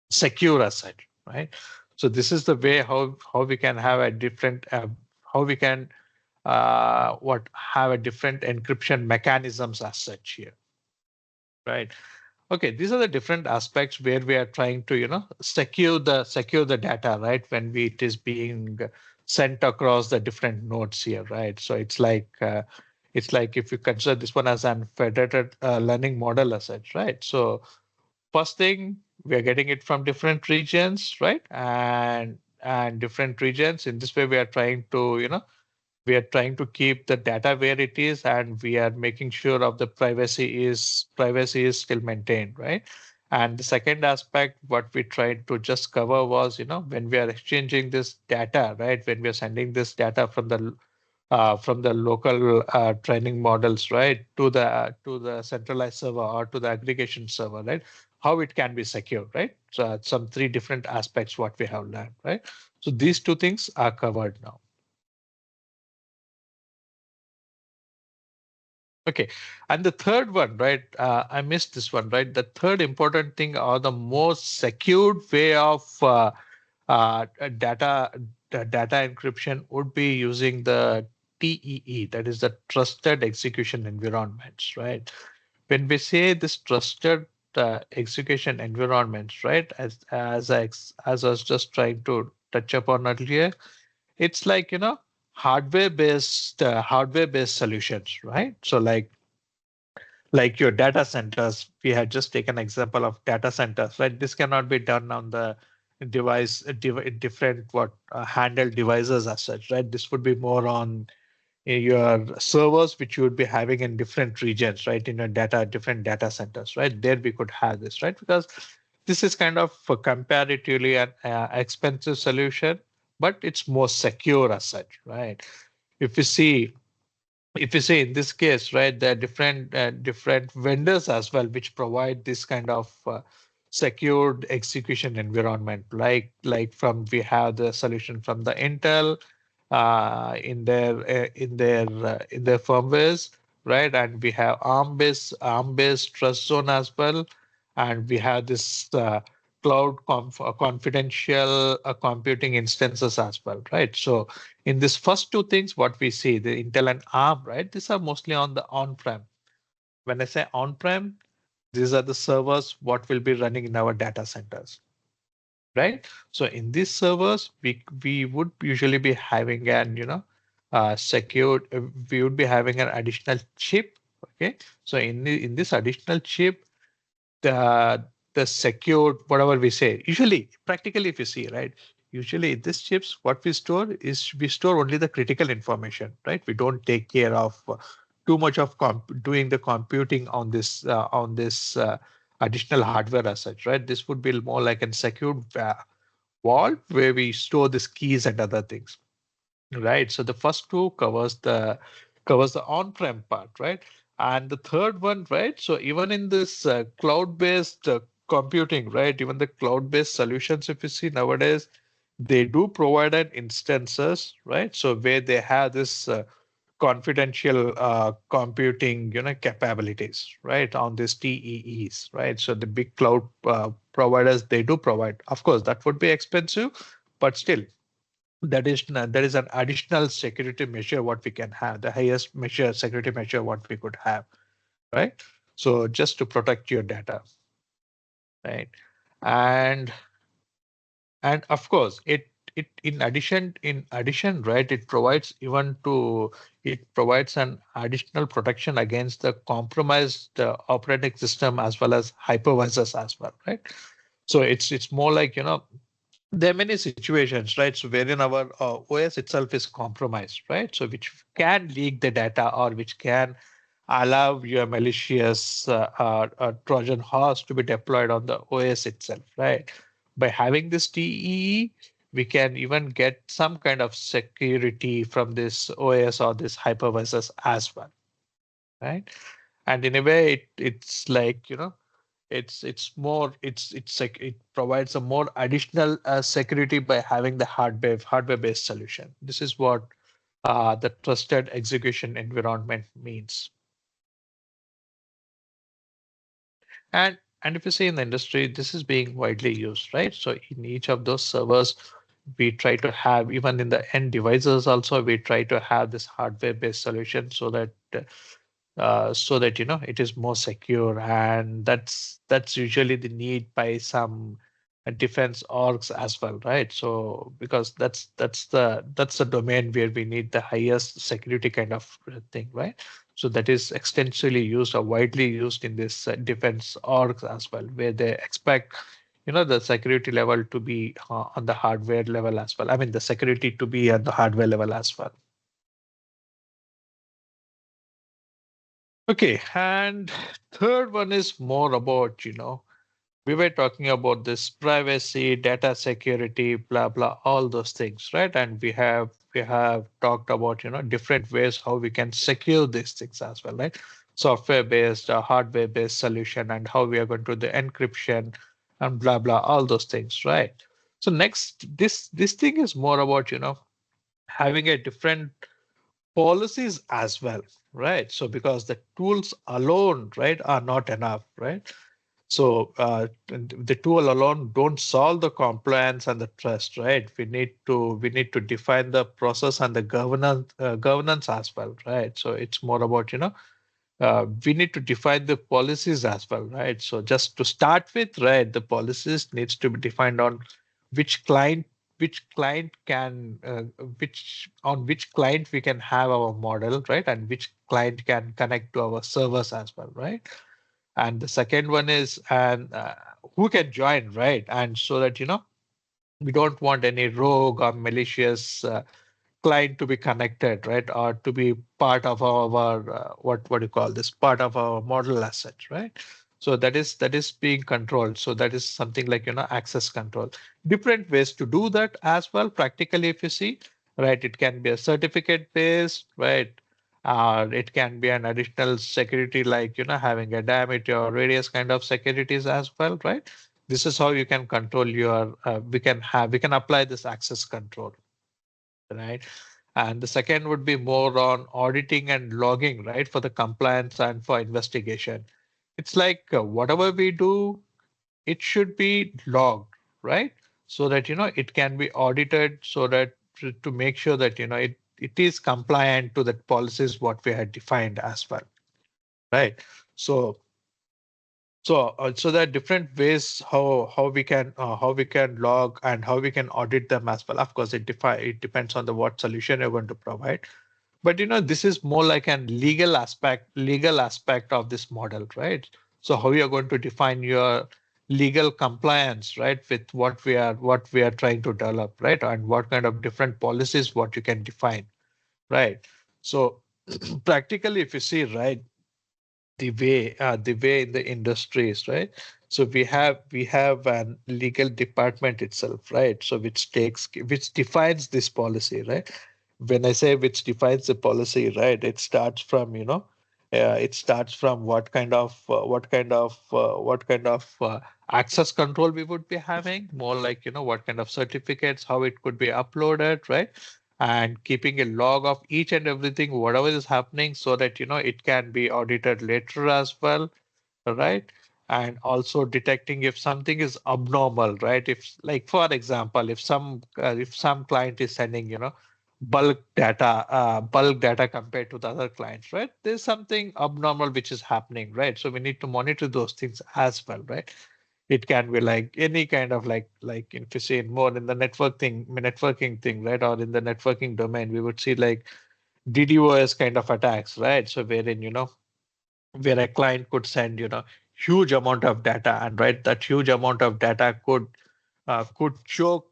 secure as such, right? So this is the way how we can have a different how we can what have a different encryption mechanisms as such here, right? Okay, these are the different aspects where we are trying to, secure the data, right? When it is being sent across the different nodes here, right? So it's like if you consider this one as an federated learning model as such, right? So first thing, we are getting it from different regions, right? And different regions. In this way, we are trying to keep the data where it is, and we are making sure of the privacy is still maintained, right? And the second aspect what we tried to just cover was when we are exchanging this data, right, when we are sending this data from the local training models, right, to the centralized server or to the aggregation server, right, how it can be secure, right? So some three different aspects what we have learned, right? So these two things are covered now. Okay, and the third one, right? I missed this one, right? The third important thing or the most secured way of data encryption would be using the TEE, that is the trusted execution environments, right? When we say this trusted execution environments, right? As I was just trying to touch upon earlier, it's like hardware based solutions, right? So like your data centers, we had just taken example of data centers, right? This cannot be done on the different what handled devices as such, right? This would be more on your servers, which you would be having in different regions, right? In your different data centers, right? There we could have this, right? Because this is kind of a comparatively an expensive solution, but it's more secure as such, right? If you see if you say in this case, right, there are different vendors as well which provide this kind of secured execution environment. Like from we have the solution from the Intel in their firmwares, right, and we have ARM based trust zone as well, and we have this confidential computing instances as well, right? So in these first two things, what we see, the Intel and ARM, right? These are mostly on the on-prem. When I say on-prem, these are the servers what will be running in our data centers, right? So in these servers, we would usually be having an secured. We would be having an additional chip. Okay, so in this additional chip, the the secured whatever we say usually practically if you see, right, usually in these chips what we store is we store only the critical information, right? We don't take care of too much of doing the computing on this additional hardware as such, right? This would be more like a secured vault where we store these keys and other things. Right. So the first two covers the on-prem part, right? And the third one, right? So even in this cloud-based computing, right? Even the cloud-based solutions, if you see nowadays, they do provide an instances, right? So where they have this confidential computing, capabilities, right? On these TEEs, right? So the big cloud providers, they do provide. Of course, that would be expensive, but still that is an additional security measure what we can have, the highest measure security measure what we could have, right? So just to protect your data, right? and and of course it in addition, right, it provides an additional protection against the compromised operating system as well as hypervisors as well, right? So it's more like, there are many situations, right? So wherein our OS itself is compromised, right? So which can leak the data or which can allow your malicious Trojan horse to be deployed on the OS itself, right? By having this TEE, we can even get some kind of security from this OS or this hypervisors as well, right? And in a way, it's like, it provides a more additional security by having the hardware based solution. This is what the trusted execution environment means. And if you see in the industry, this is being widely used, right? So in each of those servers, we try to have, even in the end devices also, we try to have this hardware based solution so that it is more secure, and that's usually the need by some defense orgs as well, right? So because that's the domain where we need the highest security kind of thing, right? So that is extensively used or widely used in this defense orgs as well, where they expect the security level to be on the hardware level as well. I mean the security to be at the hardware level as well. Okay, and third one is more about, we were talking about this privacy, data security, blah blah, all those things, right? And we have talked about, different ways how we can secure these things as well, right? Software based, hardware based solution, and how we are going to do the encryption and blah blah, all those things, right? So next, this thing is more about, having a different policies as well, right? So because the tools alone, right, are not enough, right? So the tool alone don't solve the compliance and the trust, right? We need to define the process and the governance as well, right? So it's more about, we need to define the policies as well, right? So just to start with, right, the policies needs to be defined on which client which client can which client we can have our model, right, and which client can connect to our servers as well, right? And the second one is and who can join, right? And so that We don't want any rogue or malicious client to be connected, right? Or to be part of our what do you call this? Part of our model asset, right? So that is being controlled. So that is something like access control. Different ways to do that as well. Practically, if you see, right, it can be a certificate based, right? It can be an additional security like having a diameter or radius kind of securities as well, right? This is how you can control your. We can apply this access control, right? And the second would be more on auditing and logging, right, for the compliance and for investigation. It's like whatever we do, it should be logged, right? So that it can be audited, so that to make sure that it is compliant to the policies what we had defined as well, right? So so there are different ways how we can log and how we can audit them as well. Of course, it depends on the what solution you're going to provide. But this is more like an legal aspect of this model, right? So how you're going to define your legal compliance, right, with what we are trying to develop, right, and what kind of different policies what you can define, right? So practically, if you see, right, the way in the industries, right? So we have an legal department itself, right? So which defines this policy, right? When I say which defines the policy, right, it starts from what kind of access control we would be having, more like what kind of certificates, how it could be uploaded, right? And keeping a log of each and everything, whatever is happening, so that it can be audited later as well, right? And also detecting if something is abnormal, right? If, like, for example, if some client is sending bulk data compared to the other clients, right? There's something abnormal which is happening, right? So we need to monitor those things as well, right? It can be like any kind of like if you see more in the networking thing, right? Or in the networking domain, we would see like DDoS kind of attacks, right? So wherein where a client could send huge amount of data, and right, that huge amount of data could choke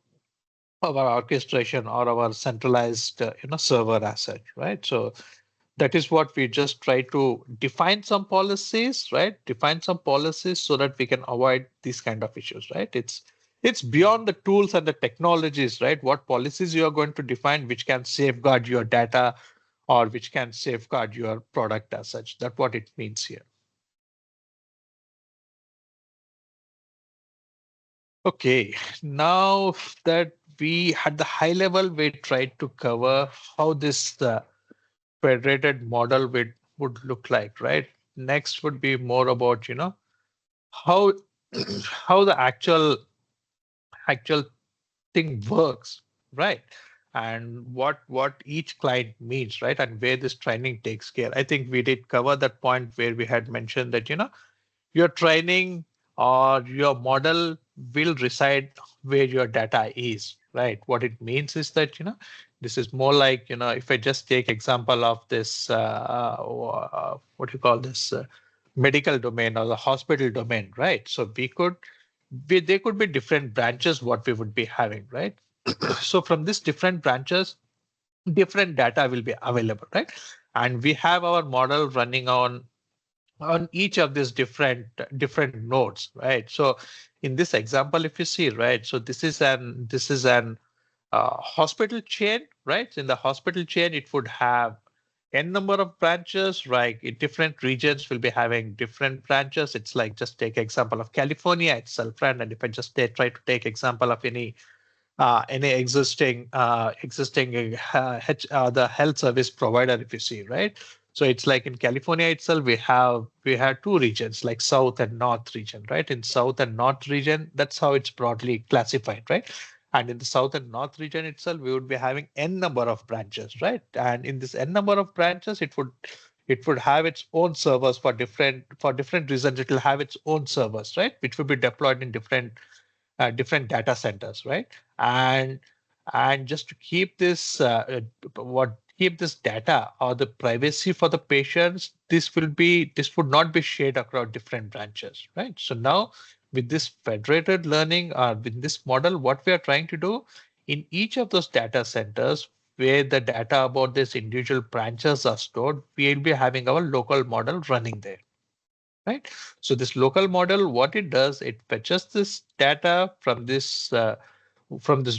our orchestration or our centralized server asset, right? So that is what we just try to define some policies, right? Define some policies so that we can avoid these kind of issues, right? It's beyond the tools and the technologies, right? What policies you are going to define which can safeguard your data or which can safeguard your product as such. That's what it means here. Okay, now that we had the high level, we tried to cover how this federated model would look like, right? Next would be more about, how how the actual thing works, right? And what each client means, right? And where this training takes care. I think we did cover that point where we had mentioned that, your training or your model will reside where your data is, right? What it means is that, this is more like, if I just take example of this, what do you call this, medical domain or the hospital domain, right? So there could be different branches what we would be having, right? So from these different branches, different data will be available, right? And we have our model running on each of these different nodes, right? So in this example, if you see, right, so this is an hospital chain, right? In the hospital chain, it would have n number of branches, right? In different regions will be having different branches. It's like, just take example of California itself, right? And if I just try to take example of any existing the health service provider, if you see, right? So it's like in California itself, we have two regions, like south and north region, right? In south and north region, that's how it's broadly classified, right? And in the south and north region itself, we would be having n number of branches, right? And in this n number of branches, it would have its own servers for different reasons. It will have its own servers, right? Which will be deployed in different data centers, right? And just to keep this data or the privacy for the patients, this would not be shared across different branches, right? So now with this federated learning or with this model, what we are trying to do in each of those data centers where the data about these individual branches are stored, we'll be having our local model running there, right? So this local model, what it does, it fetches this data from this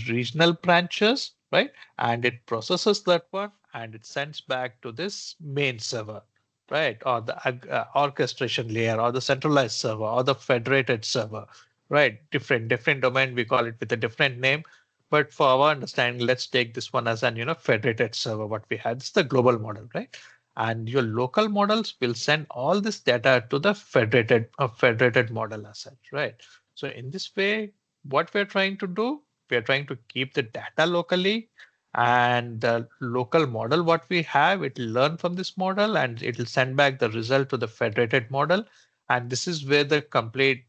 regional branches, right? And it processes that one and it sends back to this main server, right? Or the orchestration layer or the centralized server or the federated server, right? Different domain, we call it with a different name. But for our understanding, let's take this one as an, federated server, what we had. This is the global model, right? And your local models will send all this data to the federated model as such, right? So in this way, what we're trying to do, we're trying to keep the data locally, and the local model what we have, it will learn from this model and it will send back the result to the federated model. And this is where the complete,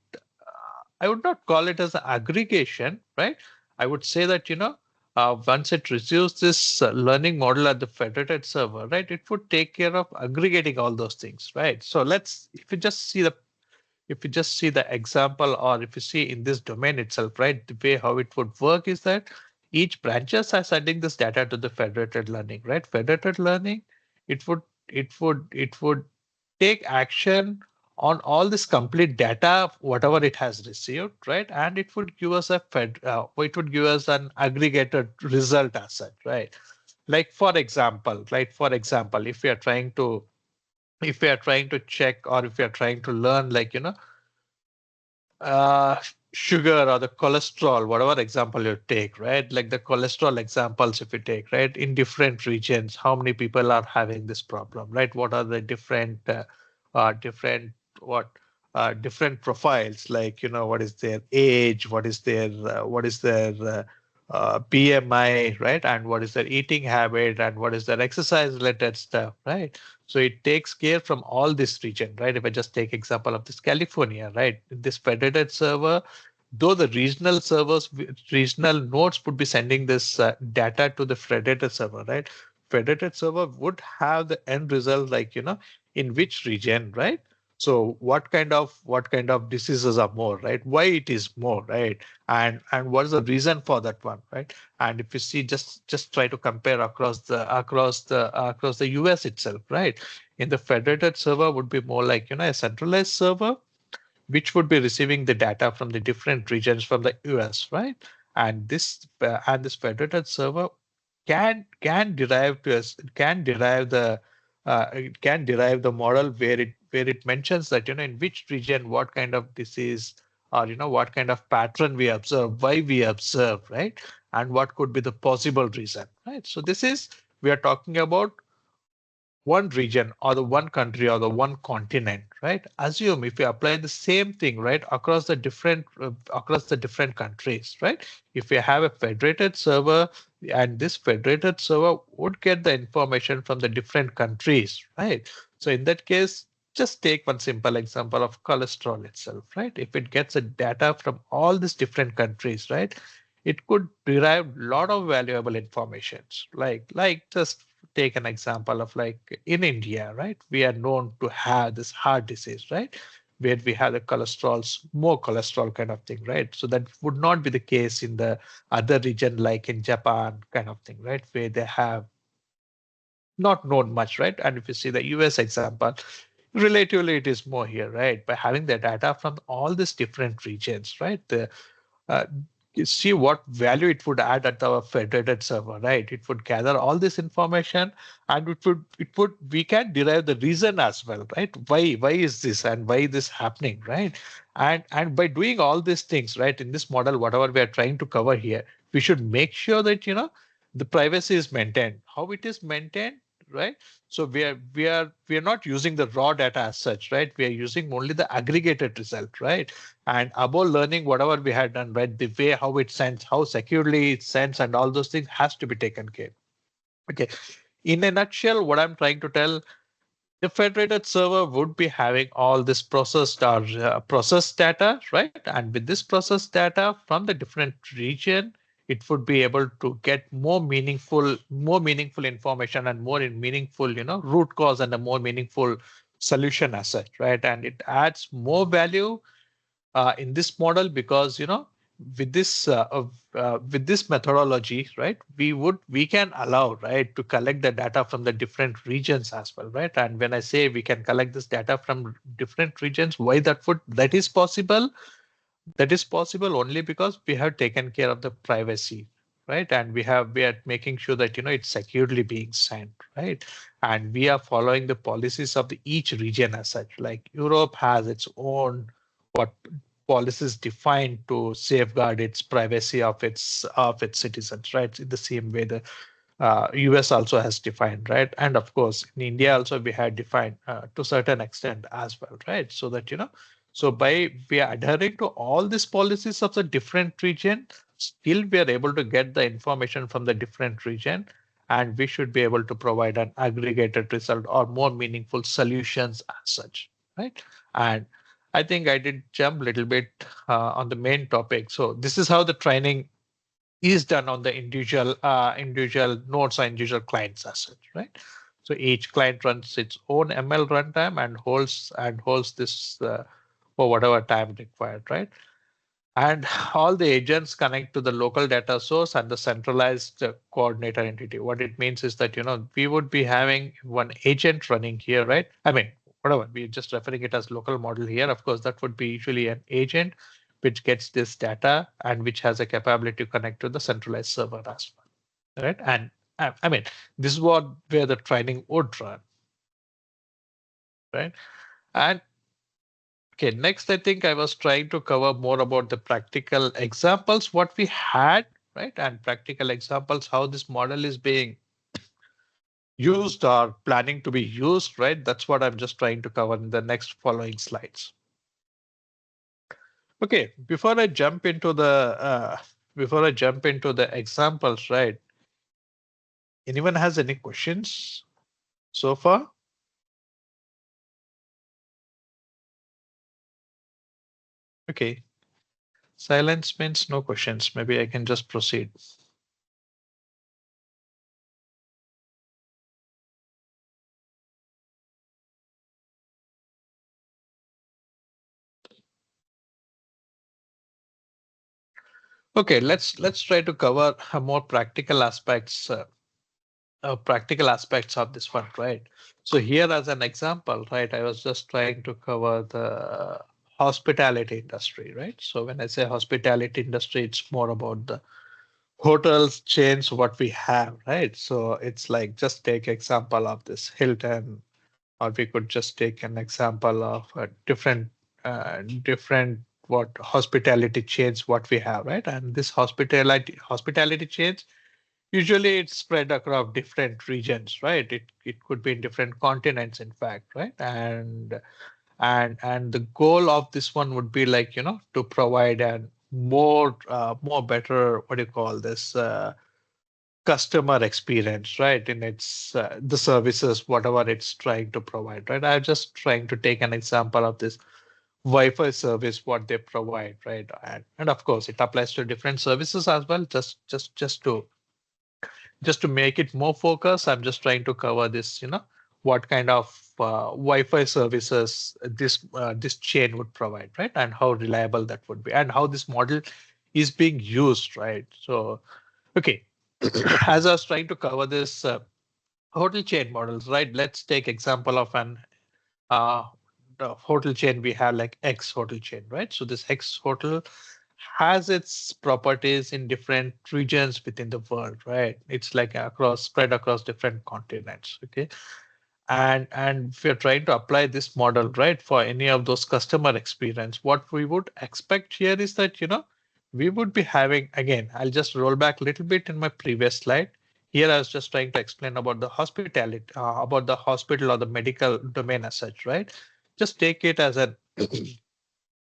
I would not call it as an aggregation, right? I would say that, once it receives this learning model at the federated server, right, it would take care of aggregating all those things, right? So if you just see the example, or if you see in this domain itself, right, the way how it would work is that each branches are sending this data to the federated learning, right? Federated learning, it would take action on all this complete data, whatever it has received, right? And it would give us it would give us an aggregated result as such, right? Like for example, if we are trying to check, or if we are trying to learn, like, uh, sugar or the cholesterol, whatever example you take, right? Like the cholesterol examples, if you take, right, in different regions, how many people are having this problem, right? What are the different, what, different profiles, like, what is their age, what is their BMI, right? And what is their eating habit, and what is their exercise related stuff, right? So it takes care from all this region, right? If I just take example of this California, right? This federated server, though the regional nodes would be sending this data to the federated server, right? Federated server would have the end result, like, in which region, right? So what kind of diseases are more, right? Why it is more, right? And what is the reason for that one, right? And if you see, just try to compare across the US itself, right? In the federated server would be more like, a centralized server, which would be receiving the data from the different regions from the US, right? And this federated server can derive the model where it mentions that, in which region what kind of disease, or what kind of pattern we observe, why we observe, right? And what could be the possible reason, right? So we are talking about one region or the one country or the one continent, right? Assume if you apply the same thing, right, across the different countries, right? If you have a federated server, and this federated server would get the information from the different countries, right? So in that case, just take one simple example of cholesterol itself, right? If it gets a data from all these different countries, right, it could derive a lot of valuable informations, like just take an example of, like, in India, right? We are known to have this heart disease, right? Where we have more cholesterol kind of thing, right? So that would not be the case in the other region, like in Japan kind of thing, right? Where they have not known much, right? And if you see the US example, relatively it is more here, right? By having the data from all these different regions, right? Uh, you see what value it would add at our federated server, right? It would gather all this information, and we can derive the reason as well, right? Why is this, and why this happening, right? And by doing all these things, right, in this model, whatever we are trying to cover here, we should make sure that, the privacy is maintained. How it is maintained, right? So we are not using the raw data as such, right? We are using only the aggregated result, right? And about learning, whatever we had done, right, the way how it sends, how securely it sends, and all those things has to be taken care. Okay. In a nutshell, what I'm trying to tell, the federated server would be having all this processed data, right? And with this processed data from the different region, it would be able to get more meaningful information, and more in meaningful, root cause, and a more meaningful solution as such, right? And it adds more value in this model because with this methodology, right, we can allow, right, to collect the data from the different regions as well, right? And when I say we can collect this data from different regions, why that is possible? That is possible only because we have taken care of the privacy, right? And we are making sure that it's securely being sent, right? And we are following the policies of the each region as such. Like Europe has its own what policies defined to safeguard its privacy of its citizens, right? In the same way the US also has defined, right? And of course, in India also we had defined to certain extent as well, right? So that so by we are adhering to all these policies of the different region, still we are able to get the information from the different region, and we should be able to provide an aggregated result or more meaningful solutions as such, right? And I think I did jump a little bit on the main topic. So this is how the training is done on the individual nodes or individual clients as such, right? So each client runs its own ML runtime and holds this for whatever time required, right? And all the agents connect to the local data source and the centralized coordinator entity. What it means is that we would be having one agent running here, right? I mean, whatever, we're just referring it as local model here. Of course, that would be usually an agent which gets this data and which has a capability to connect to the centralized server as well, right? And I mean, this is where the training would run, right? And okay, next, I think I was trying to cover more about the practical examples, what we had, right? And practical examples, how this model is being used or planning to be used, right? That's what I'm just trying to cover in the next following slides. Okay, before I jump into the examples, right? Anyone has any questions so far? Okay. Silence means no questions. Maybe I can just proceed. Okay, let's try to cover more practical aspects of this one, right? So here as an example, right, I was just trying to cover the hospitality industry, right? So when I say hospitality industry, it's more about the hotels chains what we have, right? So it's like just take example of this Hilton, or we could just take an example of a different what hospitality chains what we have, right? And this hospitality chains, usually it's spread across different regions, right? It could be in different continents, in fact, right? And the goal of this one would be like to provide an more better, what do you call this, customer experience, right? In its the services whatever it's trying to provide, right? I'm just trying to take an example of this Wi-Fi service what they provide, right? And of course it applies to different services as well. Just to make it more focused, I'm just trying to cover this, what kind of Wi-Fi services this chain would provide, right? And how reliable that would be, and how this model is being used, right? So, okay, as I was trying to cover this hotel chain models, right? Let's take example of an uh, the hotel chain we have like X hotel chain, right? So this X hotel has its properties in different regions within the world, right? It's like spread across different continents, okay? And if we're trying to apply this model, right, for any of those customer experience, what we would expect here is that, we would be having, again, I'll just roll back a little bit in my previous slide. Here, I was just trying to explain about the hospitality, about the hospital or the medical domain as such, right? Just take it as a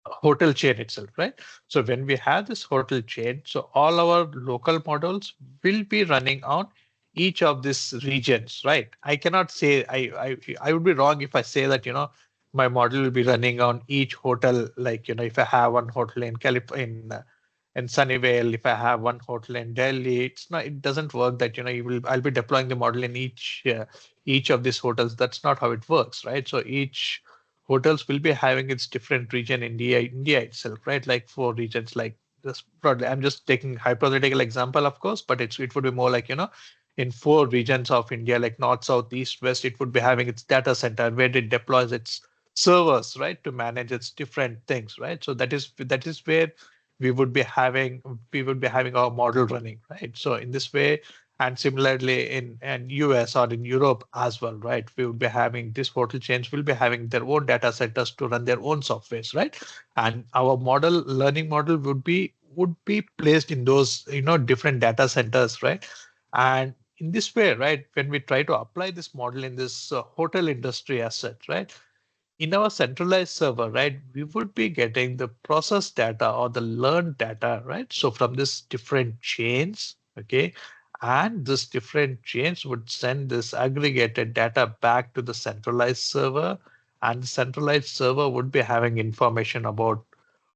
hotel chain itself, right? So when we have this hotel chain, so all our local models will be running on each of these regions, right? I cannot say I would be wrong if I say that my model will be running on each hotel, like if I have one hotel in in Sunnyvale, if I have one hotel in Delhi, it doesn't work that I'll be deploying the model in each of these hotels. That's not how it works, right? So each hotels will be having its different region in India itself, right? Like 4 regions, like this. Probably, I'm just taking hypothetical example, of course, but it would be more like, in 4 regions of India, like north, south, east, west, it would be having its data center where it deploys its servers, right, to manage its different things, right? So that is where we would be having our model running, right? So in this way, and similarly in US or in Europe as well, right? We would be having these hotel chains will be having their own data centers to run their own softwares, right? And our learning model would be placed in those, different data centers, right? And in this way, right, when we try to apply this model in this hotel industry asset, right? In our centralized server, right, we would be getting the process data or the learned data, right? So from this different chains, okay, and this different chains would send this aggregated data back to the centralized server, and the centralized server would be having information about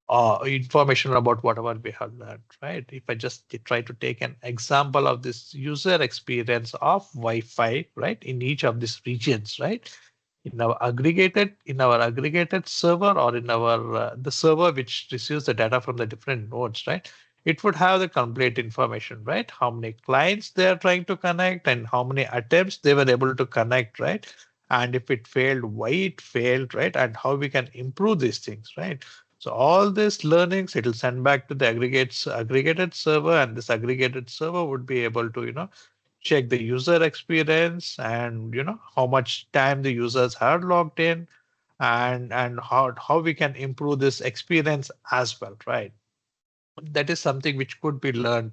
whatever we have learned, right? If I just try to take an example of this user experience of Wi-Fi, right, in each of these regions, right? In our aggregated server, or in our the server which receives the data from the different nodes, right? It would have the complete information, right? How many clients they are trying to connect and how many attempts they were able to connect, right? And if it failed, why it failed, right? And how we can improve these things, right? So all these learnings, it'll send back to the aggregated server, and this aggregated server would be able to, check the user experience, and how much time the users had logged in, and how we can improve this experience as well, right? That is something which could be learned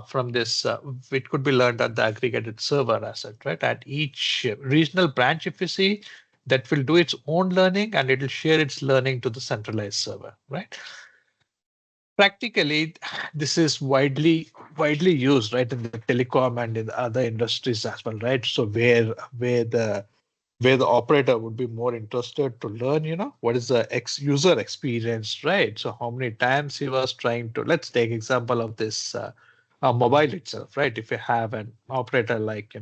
from this, which could be learned at the aggregated server asset, right? At each regional branch, if you see, that will do its own learning, and it will share its learning to the centralized server, right? Practically, this is widely used, right, in the telecom and in other industries as well, right? So where the operator would be more interested to learn, what is the user experience, right? So how many times he was trying to, let's take example of this mobile itself, right? If you have an operator like,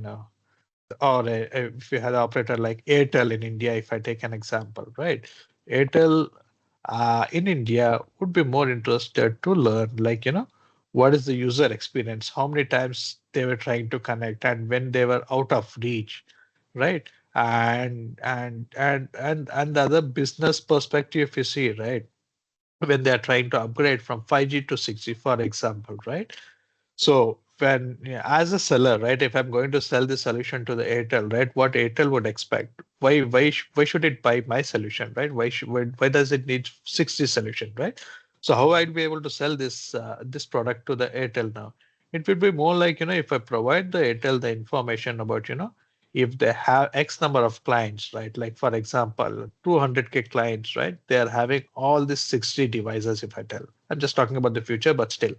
or if you had an operator like Airtel in India, if I take an example, right? Airtel in India would be more interested to learn, like, what is the user experience, how many times they were trying to connect, and when they were out of reach, right? And the other business perspective, you see, right? When they are trying to upgrade from 5G to 6G, for example, right? So when, yeah, as a seller, right, if I'm going to sell this solution to the Airtel, right, what Airtel would expect? Why should it buy my solution, right? Why does it need 60 solution, right? So how I'd be able to sell this product to the Airtel now? It would be more like, if I provide the Airtel the information about, if they have X number of clients, right? Like for example, 200K clients, right? They are having all these 60 devices, if I tell. I'm just talking about the future, but still,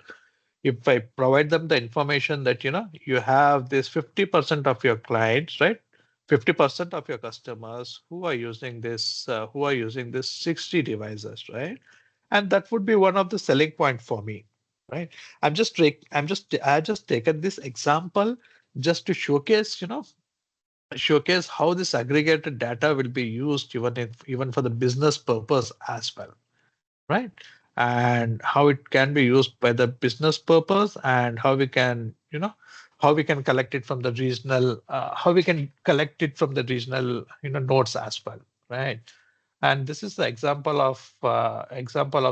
if I provide them the information that, you have this 50% of your clients, right? 50% of your customers who are using this 60 devices, right? And that would be one of the selling point for me, right? I just taken this example just to showcase how this aggregated data will be used even for the business purpose as well, right? And how it can be used by the business purpose, and how we can collect it from the regional nodes as well, right? And this is the example of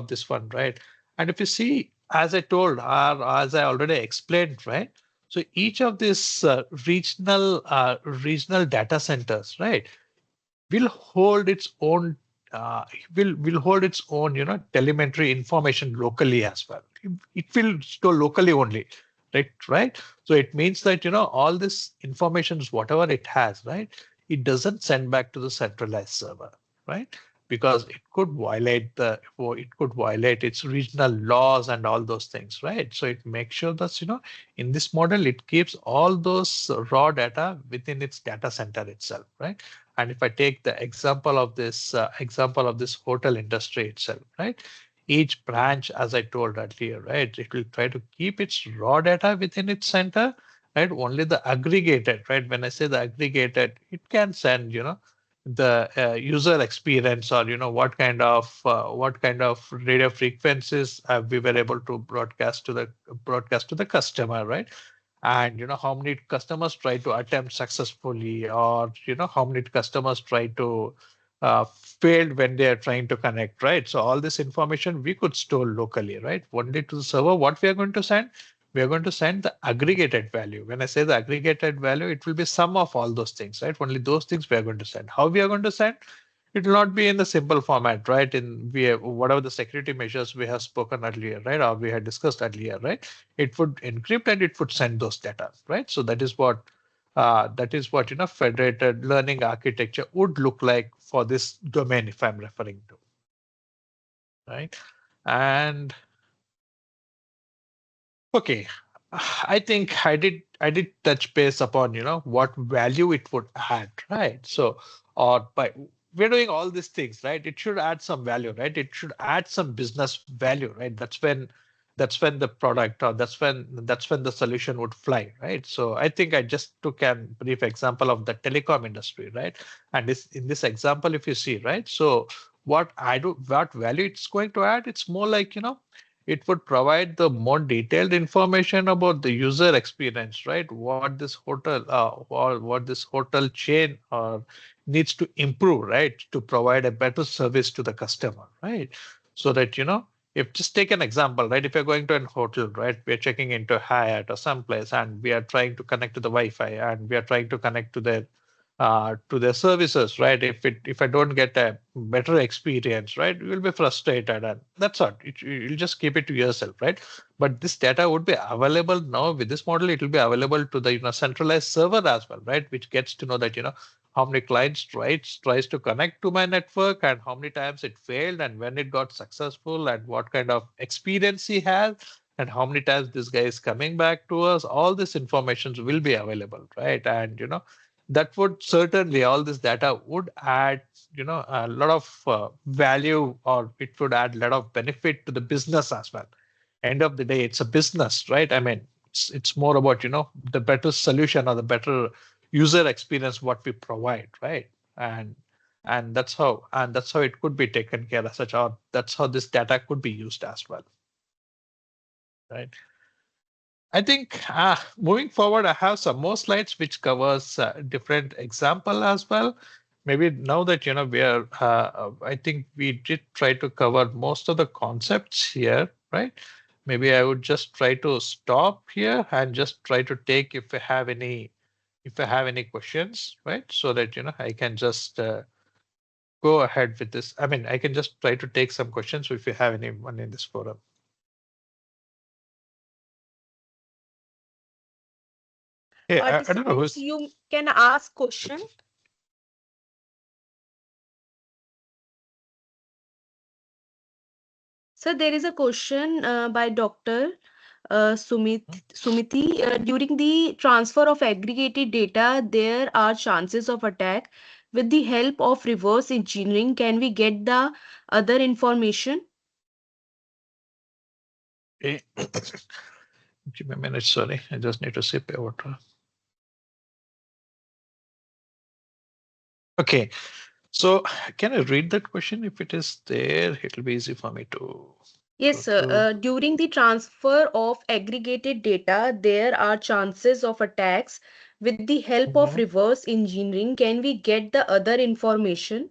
this one, right? And if you see, as I told, or as I already explained, right? So each of these regional data centers, right, will hold its own uh, will hold its own telemetry information locally as well. It will store locally only, right. So it means that all this information, whatever it has, right, it doesn't send back to the centralized server, right? Because it could violate its regional laws and all those things, right? So it makes sure that in this model it keeps all those raw data within its data center itself, right? And if I take the example of this hotel industry itself, right? Each branch, as I told earlier, right, it will try to keep its raw data within its center, right? Only the aggregated, right? When I say the aggregated, it can send, user experience, or what kind of radio frequencies we were able to broadcast to the customer, right? And how many customers try to attempt successfully, or how many customers try to failed when they are trying to connect, right? So all this information we could store locally, right? Only to the server. What we are going to send? We are going to send the aggregated value. When I say the aggregated value, it will be sum of all those things, right? Only those things we are going to send. How we are going to send? It will not be in the simple format, right? In whatever the security measures we have spoken earlier, right? Or we had discussed earlier, right? It would encrypt and it would send those data, right? So that is what federated learning architecture would look like for this domain, if I'm referring to, right? And okay, I think I did touch base upon what value it would add, right? So, or by we're doing all these things, right? It should add some value, right? It should add some business value, right? That's when the product, or that's when the solution would fly, right? So I think I just took a brief example of the telecom industry, right? And in this example, if you see, right? So what value it's going to add? It's more like it would provide the more detailed information about the user experience, right? What this hotel or what this hotel chain needs to improve, right? To provide a better service to the customer, right? So that, if just take an example, right? If you're going to a hotel, right? We're checking into Hyatt or someplace, and we are trying to connect to the Wi-Fi, and we are trying to connect to their services, right? If I don't get a better experience, right, you will be frustrated, and that's all. You'll just keep it to yourself, right? But this data would be available now with this model. It will be available to the centralized server as well, right? Which gets to know that how many clients tries to connect to my network, and how many times it failed, and when it got successful, and what kind of experience he has, and how many times this guy is coming back to us. All this information will be available, right? And that would certainly, all this data would add a lot of value, or it would add a lot of benefit to the business as well. End of the day, it's a business, right? I mean, it's more about the better solution, or the better user experience what we provide, right? And that's how it could be taken care of, such, or that's how this data could be used as well, right? I think moving forward, I have some more slides which covers different example as well. Maybe now that we are, I think we did try to cover most of the concepts here, right? Maybe I would just try to stop here and just try to take if I have any questions, right? So that I can just go ahead with this. I mean, I can just try to take some questions if you have anyone in this forum. Yeah, I don't know Participants, who's. you can ask question. So there is a question by Dr. Sumiti. During the transfer of aggregated data, there are chances of attack. With the help of reverse engineering, can we get the other information? Okay. Give me a minute, sorry. I just need to sip a water. Okay, so can I read that question? If it is there, it'll be easy for me to Yes, go sir. through. During the transfer of aggregated data, there are chances of attacks. With the help of Mhm. reverse engineering, can we get the other information?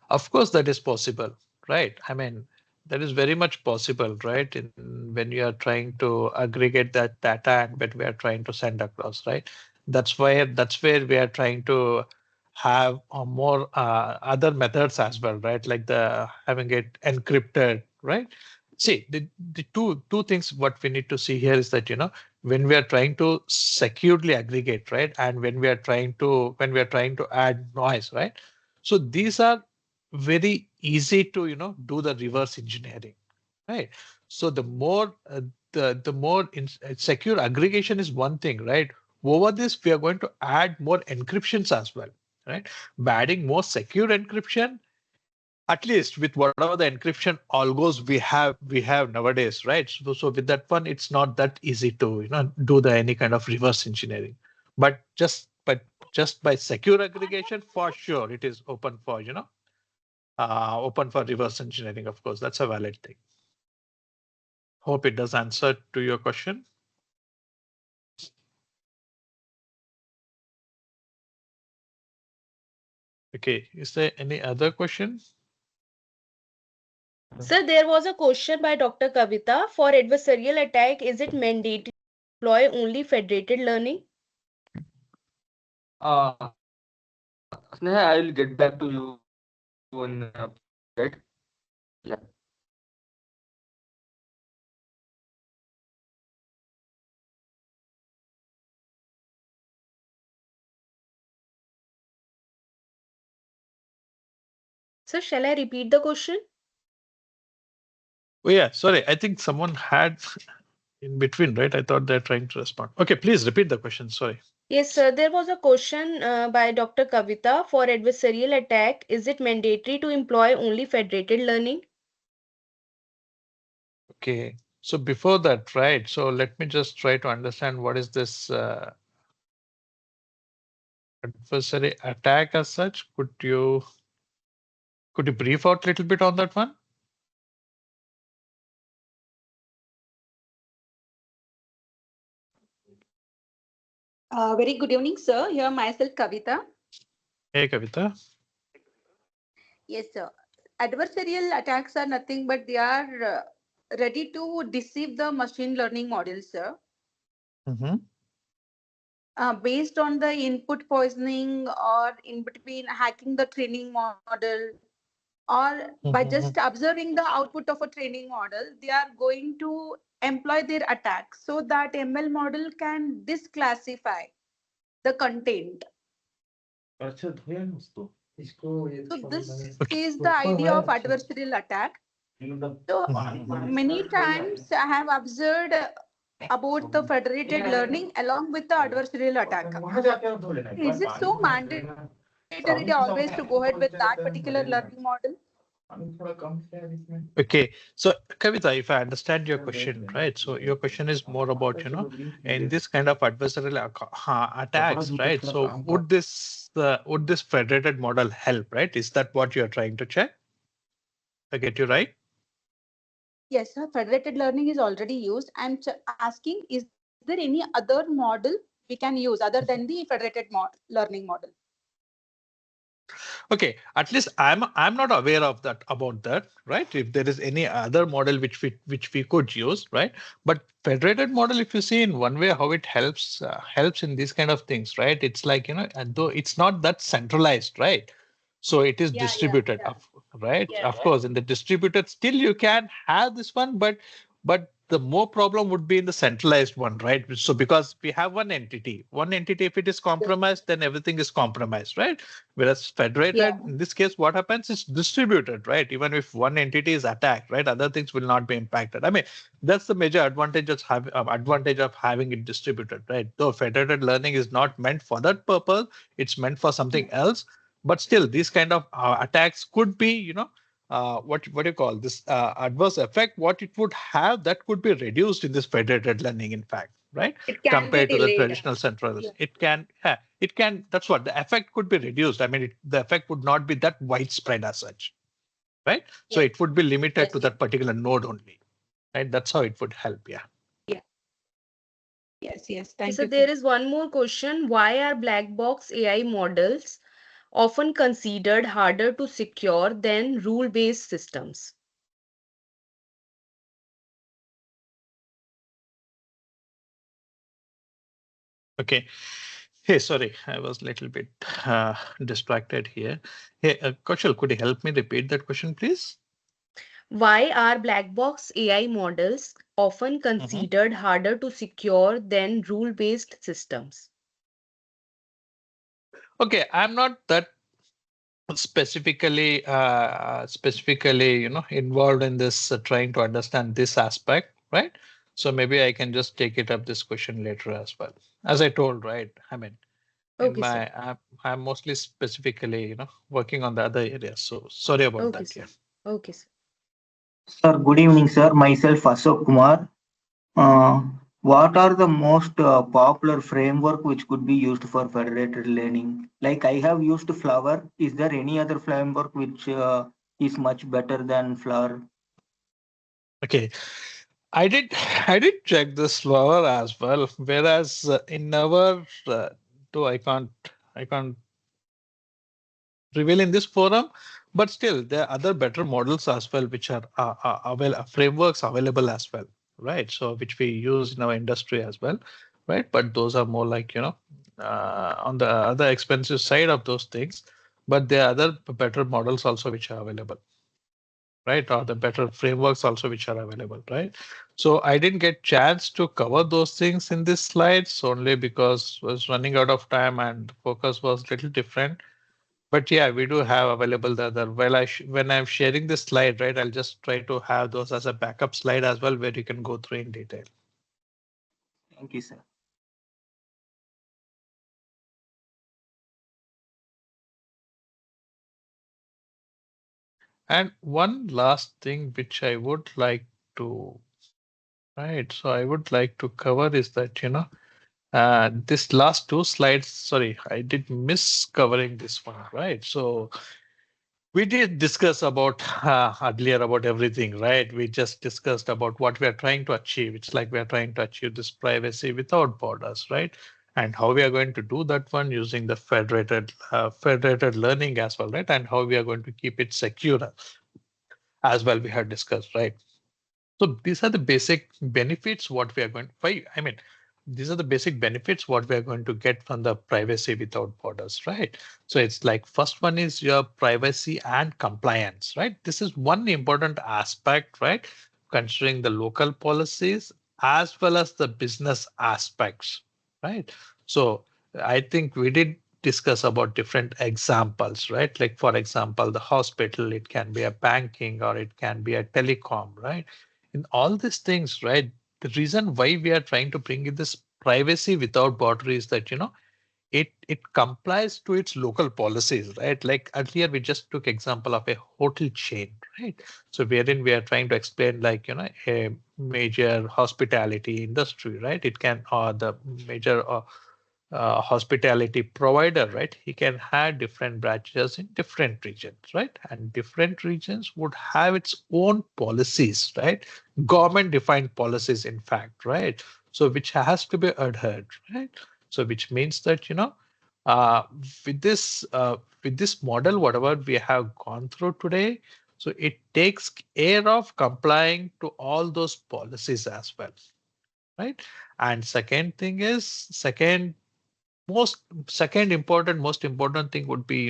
Of course, that is possible, right? I mean, that is very much possible, right? When you are trying to aggregate that data and when we are trying to send across, right? That's where we are trying to have more other methods as well, right? Like the having it encrypted, right? See, the two things what we need to see here is that when we are trying to securely aggregate, right, and when we are trying to add noise, right? So these are very easy to do the reverse engineering, right? So the more secure aggregation is one thing, right? Over this we are going to add more encryptions as well, right? By adding more secure encryption, at least with whatever the encryption algos we have nowadays, right? So with that one, it's not that easy to do the any kind of reverse engineering, but just by secure aggregation, for sure, it is open for, open for reverse engineering, of course. That's a valid thing. Hope it does answer to your question. Okay, is there any other question? Sir, there was a question by Dr. Kavita. For adversarial attack, is it mandatory to deploy only federated learning? Sneha, I will get back to you in that. Yeah. Sir, shall I repeat the question? Oh yeah, sorry. I think someone had in between, right? I thought they're trying to respond. Okay, please repeat the question. Sorry. Yes, sir. There was a question by Dr. Kavita. For adversarial attack, is it mandatory to employ only federated learning? Okay, so before that, right? So let me just try to understand what is this adversary attack as such. Could you brief out a little bit on that one? Very good evening, sir. Here myself, Kavita. Hey, Kavita. Yes, sir. Adversarial attacks are nothing but they are ready to deceive the machine learning model, sir. Based on the input poisoning or in between hacking the training model or by just observing the output of a training model, they are going to employ their attack so that ML model can disclassify the content. So this is the idea of adversarial attack. So many times I have observed about the federated learning along with the adversarial attack. Is it so mandatory always to go ahead with that particular learning model? Okay, so Kavita, if I understand your question, right? So your question is more about, in this kind of adversarial attacks, right? So would this federated model help, right? Is that what you're trying to check? I get you right? Yes, sir. Federated learning is already used. I'm asking, is there any other model we can use other than the federated learning model? Okay, at least I'm not aware of that about that, right? If there is any other model which we could use, right? But federated model, if you see in one way how it helps in these kind of things, right? It's like, and though it's not that centralized, right? So it is distributed, right? Of course, in the distributed, still you can have this one, but the more problem would be in the centralized one, right? So because we have one entity, if it is compromised, then everything is compromised, right? Whereas federated, in this case, what happens is distributed, right? Even if one entity is attacked, right, other things will not be impacted. I mean, that's the major advantage of having it distributed, right? Though federated learning is not meant for that purpose, it's meant for something else. But still, these kind of attacks could be, what do you call this adverse effect? What it would have that could be reduced in this federated learning, in fact, right? It can Compared be to the delayed. traditional centralized, it can. That's what the effect could be reduced. I mean, the effect would not be that widespread as such, right? So it would be limited to that particular node only, right? That's how it would help. Yeah. Yes. Thank So you. there is one more question. Why are black box AI models often considered harder to secure than rule-based systems? Okay. Hey, sorry, I was a little bit distracted here. Hey, Kaushal, could you help me repeat that question, please? Why are black box AI models often considered harder to secure than rule-based systems? Okay, I'm not that specifically involved in this trying to understand this aspect, right? So maybe I can just take it up this question later as well. As I told, right? I mean, in my I'm mostly specifically working on the other areas. So sorry about that. Sir. Yeah. Okay, sir. Sir, good evening, sir. Myself, Ashok Kumar. What are the most popular framework which could be used for federated learning? Like I have used Flower. Is there any other framework which is much better than Flower? Okay, I did I did check this flower as well. Whereas in our though I can't reveal in this forum, but still there are other better models as well, which are frameworks available as well, right? So which we use in our industry as well, right? But those are more like on the other expensive side of those things. But there are other better models also which are available, right? Or the better frameworks also which are available, right? So I didn't get chance to cover those things in this slides only because I was running out of time and focus was a little different. But yeah, we do have available the other. Well, when I'm sharing this slide, right, I'll just try to have those as a backup slide as well, where you can go through in detail. Thank you, sir. And one last thing which I would like to, right, so I would like to cover is that, this last two slides, sorry, I did miss covering this one, right? So we did discuss about earlier about everything, right? We just discussed about what we are trying to achieve. It's like we are trying to achieve this privacy without borders, right? And how we are going to do that one using the federated learning as well, right? And how we are going to keep it secure as well. We have discussed, right? So these are the basic benefits what we are going to, I mean, these are the basic benefits what we are going to get from the privacy without borders, right? So it's like first one is your privacy and compliance, right? This is one important aspect, right? Considering the local policies as well as the business aspects, right? So I think we did discuss about different examples, right? Like for example, the hospital, it can be a banking or it can be a telecom, right? In all these things, right? The reason why we are trying to bring in this privacy without border is that it complies to its local policies, right? Like earlier we just took example of a hotel chain, right? So wherein we are trying to explain like a major hospitality industry, right? It can or the major hospitality provider, right? He can have different branches in different regions, right? And different regions would have its own policies, right? Government defined policies, in fact, right? So which has to be adhered, right? So which means that uh, with this model, whatever we have gone through today, so it takes care of complying to all those policies as well, right? And second thing is most most important thing would be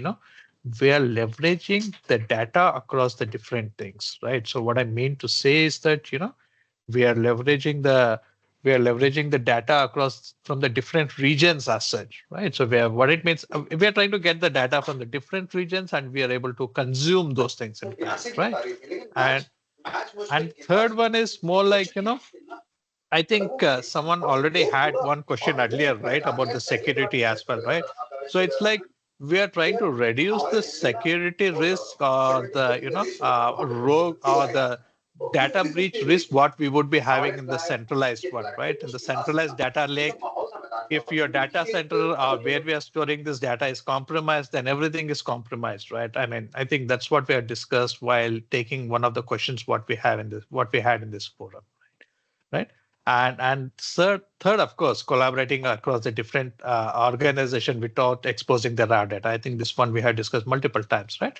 we are leveraging the data across the different things, right? So what I mean to say is that we are leveraging the data across from the different regions as such, right? So what it means, we are trying to get the data from the different regions and we are able to consume those things in fact, right? and and third one is more like I think someone already had one question earlier, right, about the security as well, right? So it's like we are trying to reduce the security risk or the, rogue or the data breach risk what we would be having in the centralized one, right? In the centralized data lake, if your data center where we are storing this data is compromised, then everything is compromised, right? I mean, I think that's what we have discussed while taking one of the questions what we had in this forum, right? And third, of course, collaborating across the different organization without exposing the raw data. I think this one we have discussed multiple times, right?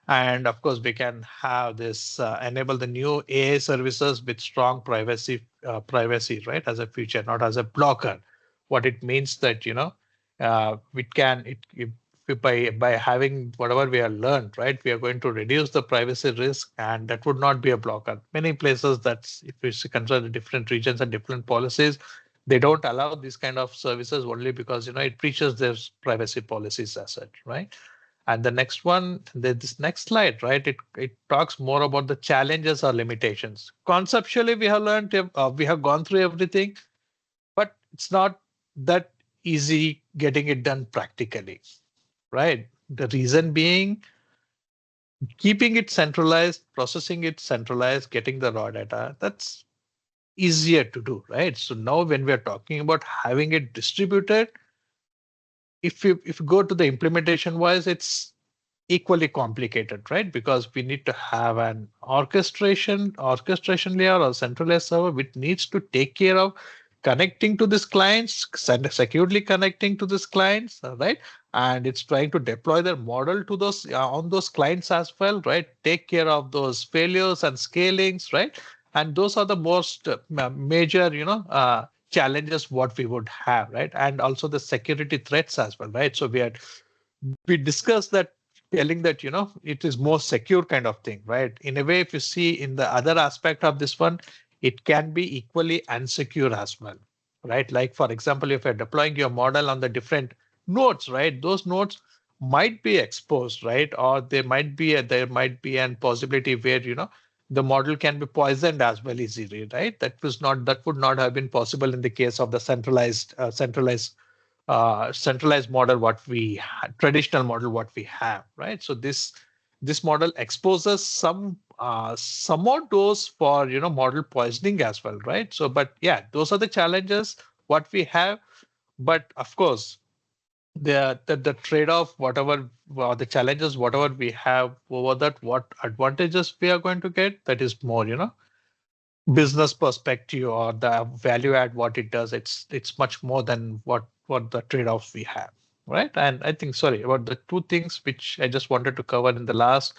And of course, we can have this enable the new AI services with strong privacy, right, as a feature, not as a blocker. What it means that by having whatever we have learned, right, we are going to reduce the privacy risk, and that would not be a blocker. Many places, that's if we consider the different regions and different policies, they don't allow these kind of services only because it breaches their privacy policies as such, right? And the next one, this next slide, right, it talks more about the challenges or limitations. Conceptually, we have learned, we have gone through everything, but it's not that easy getting it done practically, right? The reason being keeping it centralized, processing it centralized, getting the raw data, that's easier to do, right? So now when we are talking about having it distributed, if you go to the implementation wise, it's equally complicated, right? Because we need to have an orchestration layer or centralized server which needs to take care of connecting to these clients, securely connecting to these clients, right? And it's trying to deploy their model to those on those clients as well, right? Take care of those failures and scalings, right? And those are the most major, challenges what we would have, right? And also the security threats as well, right? So we discussed that, telling that it is more secure kind of thing, right? In a way, if you see in the other aspect of this one, it can be equally unsecure as well, right? Like for example, if you're deploying your model on the different nodes, right? Those nodes might be exposed, right? Or there might be an possibility where the model can be poisoned as well easily, right? That would not have been possible in the case of the centralized model traditional model what we have, right? So this model exposes some more dose for model poisoning as well, right? So but yeah, those are the challenges what we have. But of course, the trade-off, whatever the challenges, whatever we have over that, what advantages we are going to get, that is more business perspective or the value add what it does. It's much more than what the trade-offs we have, right? And I think, sorry about the two things which I just wanted to cover in the last,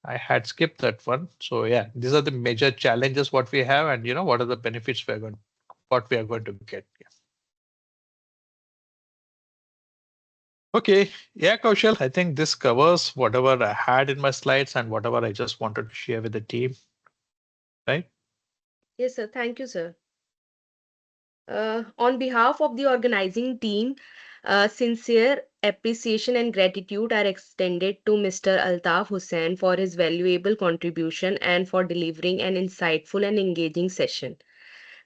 I had skipped that one. So yeah, these are the major challenges what we have, and what are the benefits what we are going to get. Yeah. Okay, yeah, Kaushal, I think this covers whatever I had in my slides and whatever I just wanted to share with the team, right? Yes, sir. Thank you, sir. On behalf of the organizing team, sincere appreciation and gratitude are extended to Mr. Altaf Husain for his valuable contribution and for delivering an insightful and engaging session.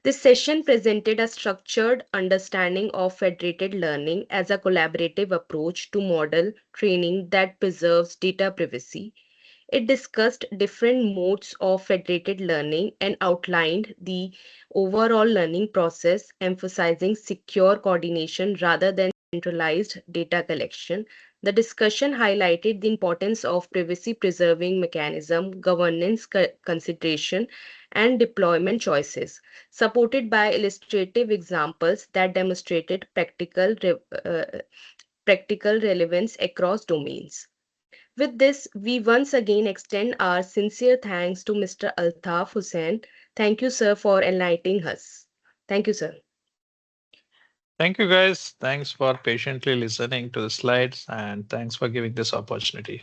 This session presented a structured understanding of federated learning as a collaborative approach to model training that preserves data privacy. It discussed different modes of federated learning and outlined the overall learning process, emphasizing secure coordination rather than centralized data collection. The discussion highlighted the importance of privacy preserving mechanism, governance consideration, and deployment choices, supported by illustrative examples that demonstrated practical relevance across domains. With this, we once again extend our sincere thanks to Mr. Altaf Hussain. Thank you, sir, for enlightening us. Thank you, sir. Thank you, guys. Thanks for patiently listening to the slides, and thanks for giving this opportunity.